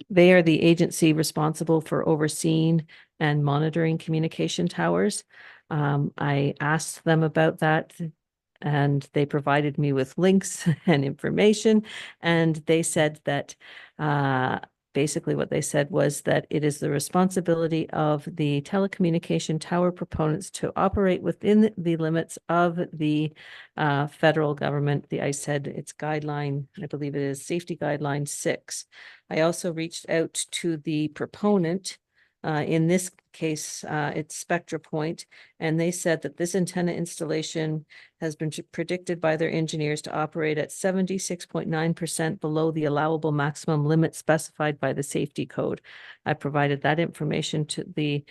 the agency responsible for overseeing and monitoring communication towers. I asked them about that, and they provided me with links and information. And they said that basically what they said was that it is the responsibility of the telecommunication tower proponents to operate within the limits of the federal government. The ISED, its guideline, I believe it is Safety Guideline 6. I also reached out to the proponent. In this case, it's SpectraPoint, and they said that this antenna installation has been predicted by their engineers to operate at 76.9% below the allowable maximum limit specified by the safety code. I provided that information to the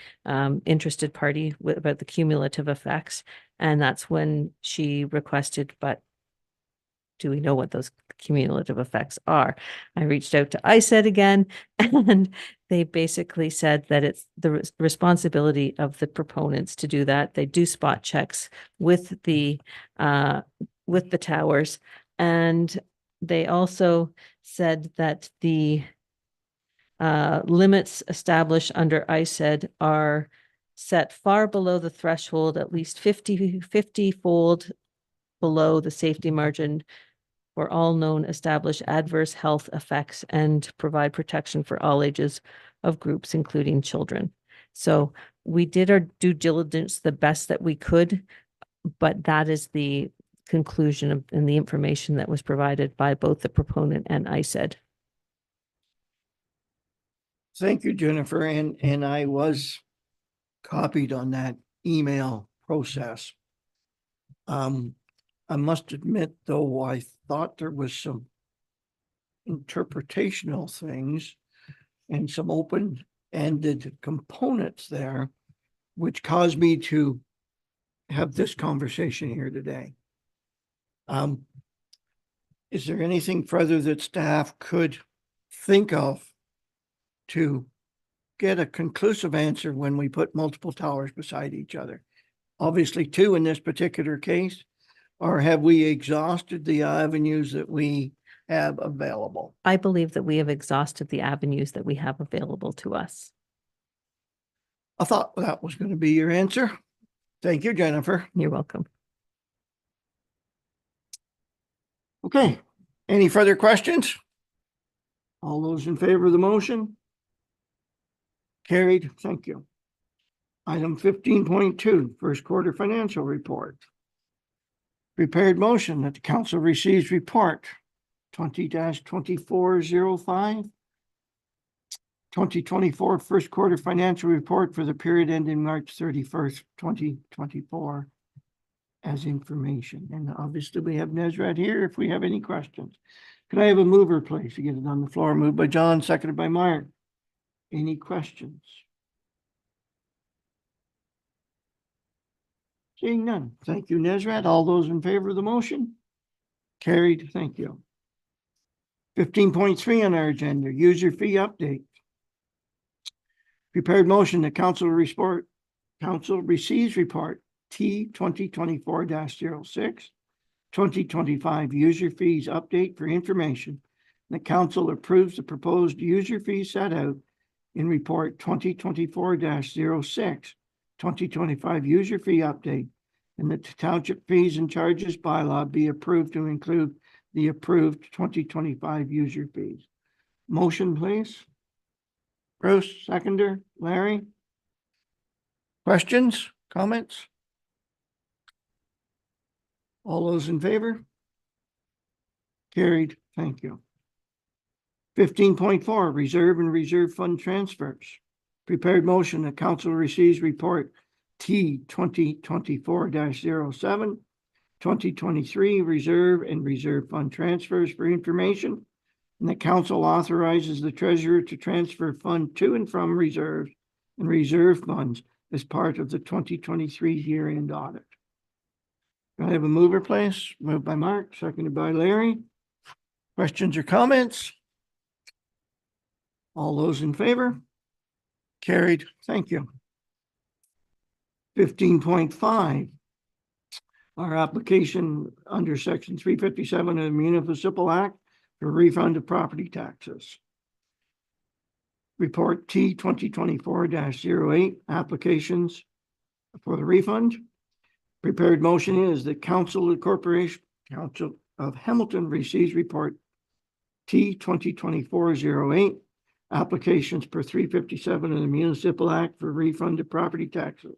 interested party about the cumulative effects, and that's when she requested, but do we know what those cumulative effects are? I reached out to ISED again, and they basically said that it's the responsibility of the proponents to do that. They do spot checks with the towers, and they also said that the limits established under ISED are set far below the threshold, at least 50-fold below the safety margin for all known established adverse health effects, and provide protection for all ages of groups, including children. So we did our due diligence the best that we could, but that is the conclusion of and the information that was provided by both the proponent and ISED. Thank you, Jennifer. And I was copied on that email process. I must admit, though, I thought there was some interpretational things and some open-ended components there, which caused me to have this conversation here today. Is there anything further that staff could think of to get a conclusive answer when we put multiple towers beside each other? Obviously, two in this particular case. Or have we exhausted the avenues that we have available? I believe that we have exhausted the avenues that we have available to us. I thought that was going to be your answer. Thank you, Jennifer. You're welcome. Okay, any further questions? All those in favor of the motion? Carried, thank you. Item 15.2, first quarter financial report. Prepared motion that the council receives report 20-2405. 2024 first quarter financial report for the period ending March 31st, 2024 as information. And obviously we have Nezrat here if we have any questions. Can I have a mover, please, to get it on the floor? Moved by John, seconded by Mark. Any questions? Seeing none. Thank you, Nezrat. All those in favor of the motion? Carried. Thank you. 15.3 on our agenda, user fee update. Prepared motion that council receives report T 2024-06. 2025 user fees update for information. The council approves the proposed user fees set out in report 2024-06, 2025 user fee update, and the township fees and charges bylaw be approved to include the approved 2025 user fees. Motion, please. Bruce, seconder. Larry? Questions, comments? All those in favor? Carried. Thank you. 15.4, reserve and reserve fund transfers. Prepared motion, the council receives report T 2024-07, 2023 reserve and reserve fund transfers for information. And the council authorizes the treasurer to transfer fund to and from reserves and reserve funds as part of the 2023 year-end audit. Can I have a mover, please? Moved by Mark, seconded by Larry. Questions or comments? All those in favor? Carried. Thank you. 15.5. Our application under section 357 of the Municipal Act for refund of property taxes. Report T 2024-08, applications for the refund. Prepared motion is the Council of Corporation, Council of Hamilton receives report T 2024-08, applications per 357 of the Municipal Act for refund of property taxes.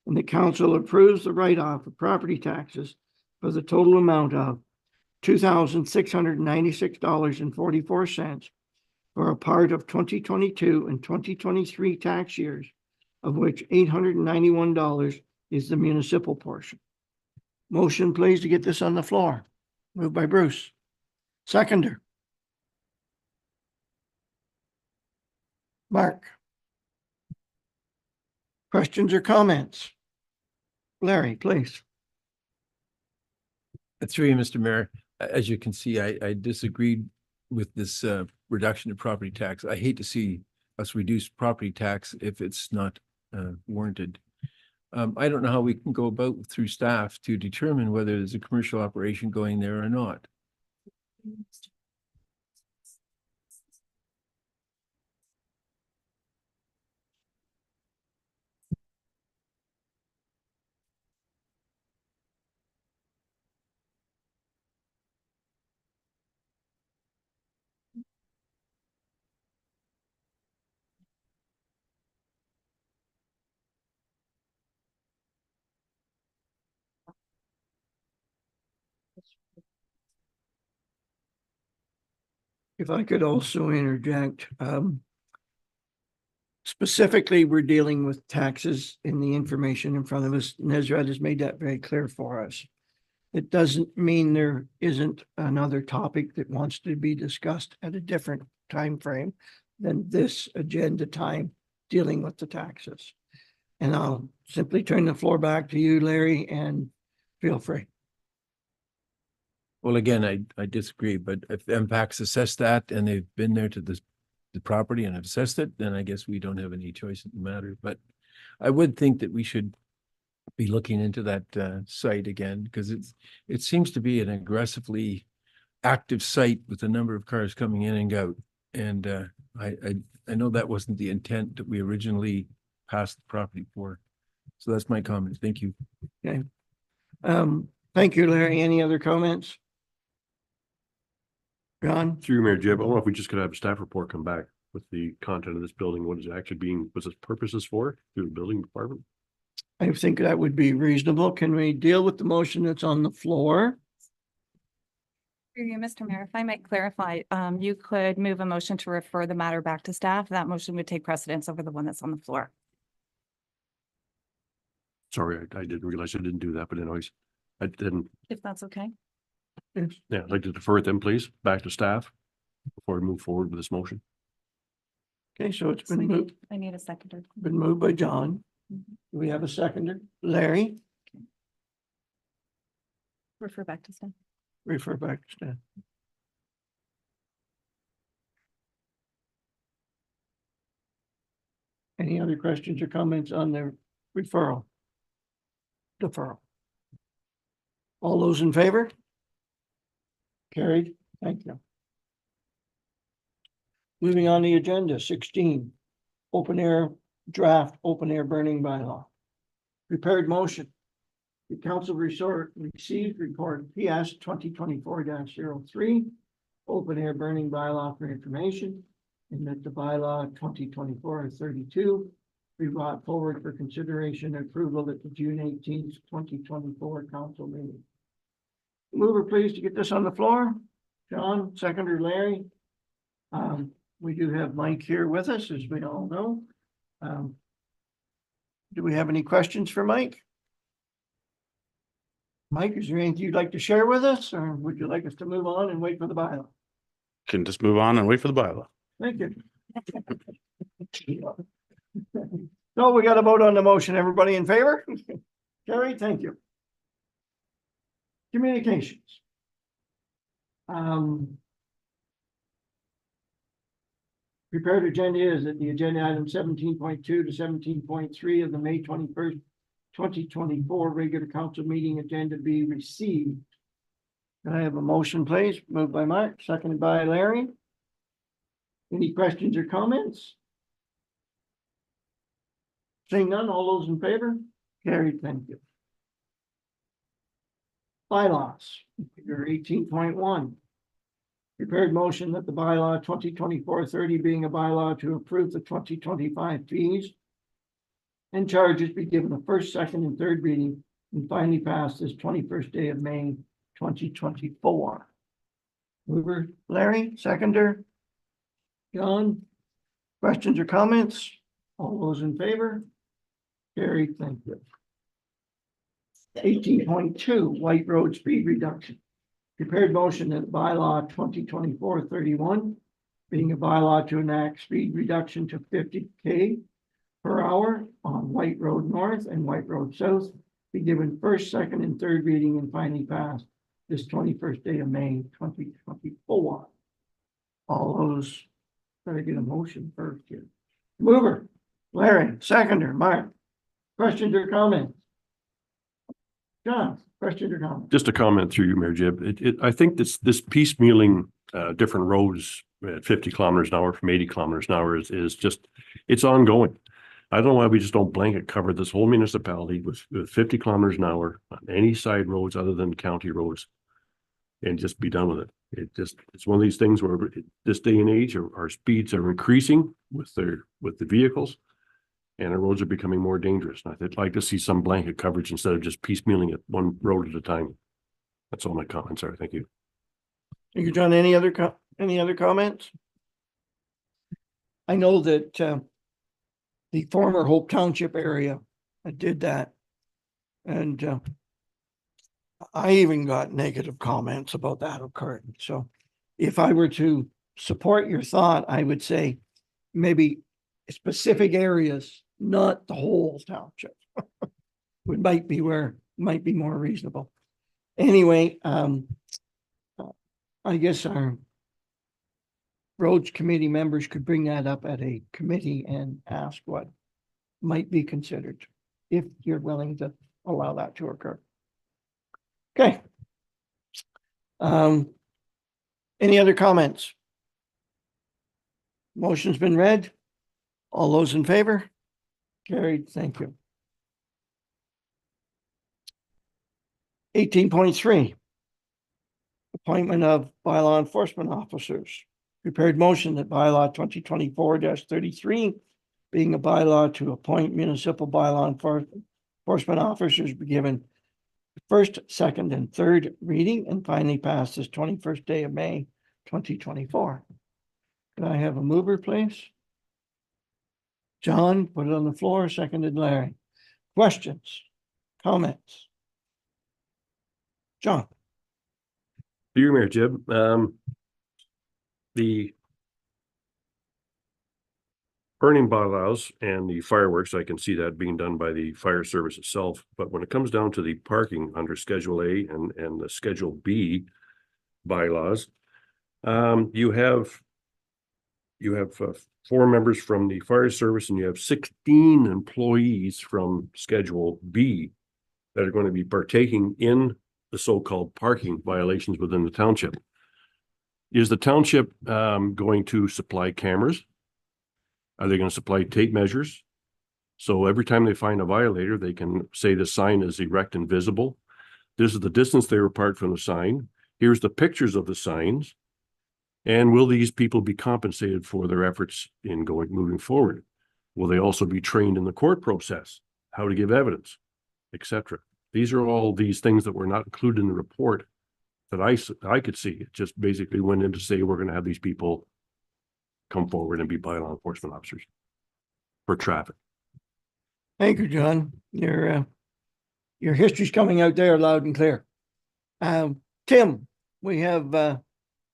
And the council approves the write-off of property taxes for the total amount of $2,696.44 for a part of 2022 and 2023 tax years, of which $891 is the municipal portion. Motion, please, to get this on the floor. Moved by Bruce. Seconder. Mark. Questions or comments? Larry, please. Through you, Mr. Mayor, as you can see, I disagreed with this reduction of property tax. I hate to see us reduce property tax if it's not warranted. I don't know how we can go about through staff to determine whether there's a commercial operation going there or not. If I could also interject, specifically, we're dealing with taxes in the information in front of us. Nezrat has made that very clear for us. It doesn't mean there isn't another topic that wants to be discussed at a different time frame than this agenda time dealing with the taxes. And I'll simply turn the floor back to you, Larry, and feel free. Well, again, I disagree, but if MPAC's assessed that and they've been there to the property and have assessed it, then I guess we don't have any choice in the matter. But I would think that we should be looking into that site again, because it seems to be an aggressively active site with a number of cars coming in and out. And I know that wasn't the intent that we originally passed the property for. So that's my comment. Thank you. Okay. Thank you, Larry. Any other comments? John? Through Mayor Jib, I don't know if we just could have a staff report come back with the content of this building, what is actually being, what's its purposes for through the building department? I think that would be reasonable. Can we deal with the motion that's on the floor? Through you, Mr. Mayor, if I might clarify, you could move a motion to refer the matter back to staff. That motion would take precedence over the one that's on the floor. Sorry, I didn't realize I didn't do that, but anyways, I didn't. If that's okay. Yes. Yeah, I'd like to defer it then, please, back to staff before we move forward with this motion. Okay, so it's So been moved, I need a seconder. been moved by John. Do we have a seconder? Larry? Refer back to staff. Refer back to staff. Any other questions or comments on the referral? Deferral. All those in favor? Carried. Thank you. Moving on the agenda, 16, open air draft, open air burning bylaw. Prepared motion. The council resort received report PS 2024-03, open air burning bylaw for information, and that the bylaw 2024-32 be brought forward for consideration and approval at the June 18th, 2024 council meeting. Mover, please, to get this on the floor. John, seconder Larry. We do have Mike here with us, as we all know. Do we have any questions for Mike? Mike, is there anything you'd like to share with us, or would you like us to move on and wait for the bylaw? Can just move on and wait for the bylaw. Thank you. So we got to vote on the motion. Everybody in favor? Carrie, thank you. Communications. Prepared agenda is that the agenda item 17.2 to 17.3 of the May 21st, 2024 regular council meeting agenda be received. Can I have a motion, please? Moved by Mark, seconded by Larry. Any questions or comments? Seeing none, all those in favor? Carried, thank you. Bylaws, figure 18.1. Prepared motion that the bylaw 2024-30 being a bylaw to approve the 2025 fees and charges be given a first, second, and third reading and finally passed this 21st day of May 2024. Mover Larry, seconder John. Questions or comments? All those in favor? Carried, thank you. 18.2 White Road speed reduction. Prepared motion that bylaw 2024-31 being a bylaw to enact speed reduction to 50 km per hour on White Road North and White Road South be given first, second, and third reading and finally passed this 21st day of May 2024. All those, better get a motion first here. Mover, Larry, seconder, Mark. Questions or comments? John, questions or comments? Just a comment through you, Mayor Jib. I think this piecemealing different roads at 50 kilometers an hour from 80 kilometers an hour is just, it's ongoing. I don't know why we just don't blanket cover this whole municipality with 50 kilometers an hour on any side roads other than county roads and just be done with it. It's one of these things where this day and age, our speeds are increasing with the vehicles. And our roads are becoming more dangerous. And I'd like to see some blanket coverage instead of just piecemealing it one road at a time. That's all my comments are. Thank you. Thank you, John. Any other comments? I know that the former Hope Township area did that. And I even got negative comments about that occurring. So if I were to support your thought, I would say maybe specific areas, not the whole township. Might be more reasonable. Anyway, I guess our roads committee members could bring that up at a committee and ask what might be considered, if you're willing to allow that to occur. Okay. Any other comments? Motion's been read. All those in favor? Carried, thank you. 18.3. Appointment of bylaw enforcement officers. Prepared motion that bylaw 2024-33 being a bylaw to appoint municipal bylaw enforcement officers be given first, second, and third reading and finally passed this 21st day of May 2024. Could I have a mover, please? John, put it on the floor, seconded Larry. Questions, comments? John. To you, Mayor Jib. The burning bylaws and the fireworks, I can see that being done by the fire service itself. But when it comes down to the parking under Schedule A and the Schedule B bylaws, you have 4 members from the fire service and you have 16 employees from Schedule B that are going to be partaking in the so-called parking violations within the township. Is the township going to supply cameras? Are they going to supply tape measures? So every time they find a violator, they can say the sign is erect and visible. This is the distance they were apart from the sign. Here's the pictures of the signs. And will these people be compensated for their efforts in moving forward? Will they also be trained in the court process, how to give evidence, etc.? These are all these things that were not included in the report that I could see. It just basically went in to say we're going to have these people come forward and be bylaw enforcement officers for traffic. Thank you, John. Your history's coming out there loud and clear. Tim, we have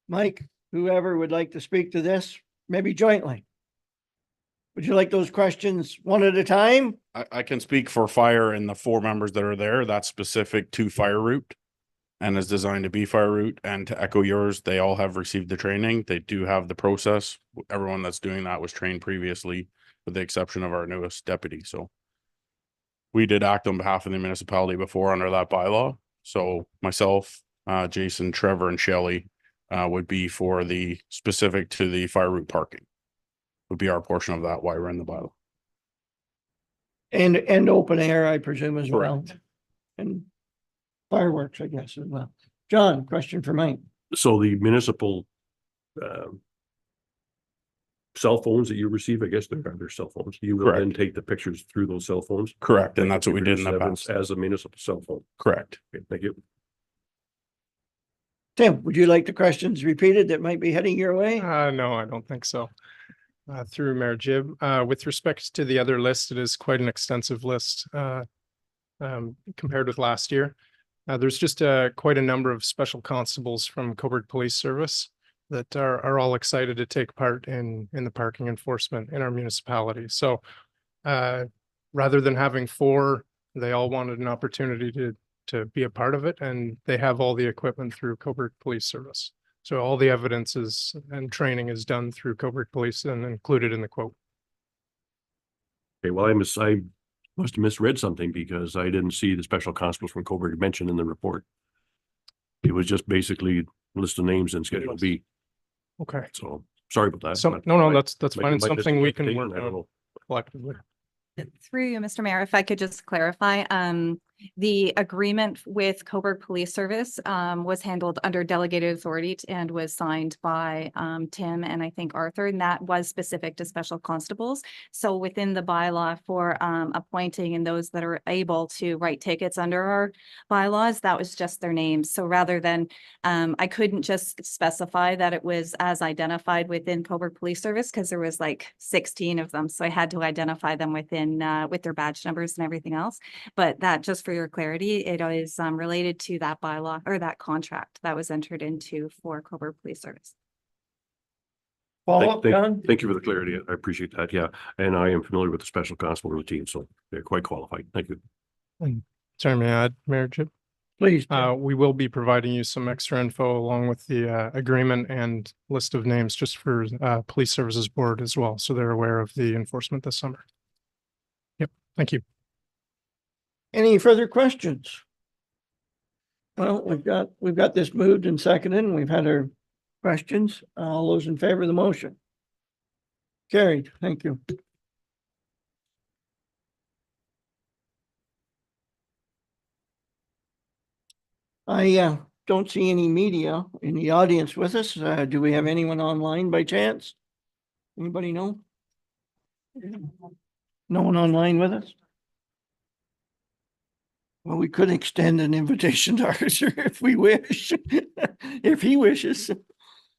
Mike, whoever would like to speak to this, maybe jointly. Would you like those questions one at a time? I can speak for fire and the 4 members that are there. That's specific to fire route and is designed to be fire route. And to echo yours, they all have received the training. They do have the process. Everyone that's doing that was trained previously, with the exception of our newest deputy. So we did act on behalf of the municipality before under that bylaw. So myself, Jason, Trevor, and Shelley would be for the specific to the fire route parking. Would be our portion of that, why we're in the bylaw. And open air, I presume, as well. Correct. And fireworks, I guess, as well. John, question for Mike. So the municipal cell phones that you receive, I guess they're their cell phones. You will then take the pictures through those cell phones. Correct, and that's what we did in the past. As a municipal cell phone. Correct. Okay, thank you. Tim, would you like the questions repeated that might be heading your way? No, I don't think so. Through Mayor Jib, with respect to the other list, it is quite an extensive list compared with last year. There's just quite a number of special constables from Cobourg Police Service that are all excited to take part in the parking enforcement in our municipality. So rather than having 4, they all wanted an opportunity to be a part of it, and they have all the equipment through Cobourg Police Service. So all the evidence and training is done through Cobourg Police and included in the quote. Okay, well, I must have misread something because I didn't see the special constables from Cobourg mentioned in the report. It was just basically a list of names in Schedule B. Okay. So sorry about that. So, no, that's fine. It's something we can work on collectively. Through you, Mr. Mayor, if I could just clarify, the agreement with Cobourg Police Service was handled under delegated authority and was signed by Tim and I think Arthur, and that was specific to special constables. So within the bylaw for appointing and those that are able to write tickets under our bylaws, that was just their names. So rather than, I couldn't just specify that it was as identified within Cobourg Police Service because there was like 16 of them. So I had to identify them within with their badge numbers and everything else. But that, just for your clarity, it is related to that bylaw or that contract that was entered into for Cobourg Police Service. Follow up, John? Thank you for the clarity. I appreciate that. Yeah. And I am familiar with the special constable routine, so they're quite qualified. Thank you. And sorry, may I add, Mayor Jib? Please. We will be providing you some extra info along with the agreement and list of names just for Police Services Board as well. So they're aware of the enforcement this summer. Yep. Thank you. Any further questions? Well, we've got this moved and seconded, and we've had our questions. All those in favor of the motion? Carried. Thank you. I don't see any media in the audience with us. Do we have anyone online by chance? Anybody know? No one online with us? Well, we could extend an invitation to Arthur if we wish, if he wishes.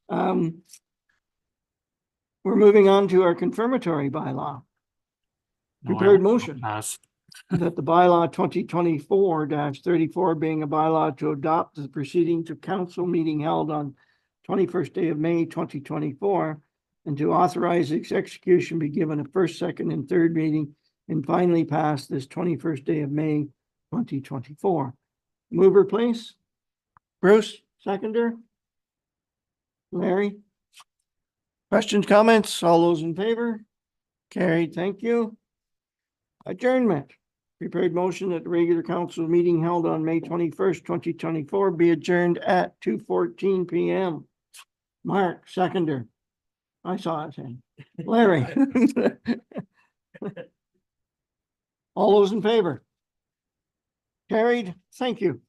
We're moving on to our confirmatory bylaw. Prepared motion that the bylaw 2024-34 being a bylaw to adopt the proceedings of council meeting held on 21st day of May 2024 and to authorize its execution be given a first, second, and third reading and finally pass this 21st day of May 2024. Mover, please. Bruce, seconder. Larry. Questions, comments? All those in favor? Carried. Thank you. Adjournment. Prepared motion that the regular council meeting held on May 21st, 2024 be adjourned at 2:14 PM. Mark, seconder. I saw it. Larry. All those in favor? Carried. Thank you.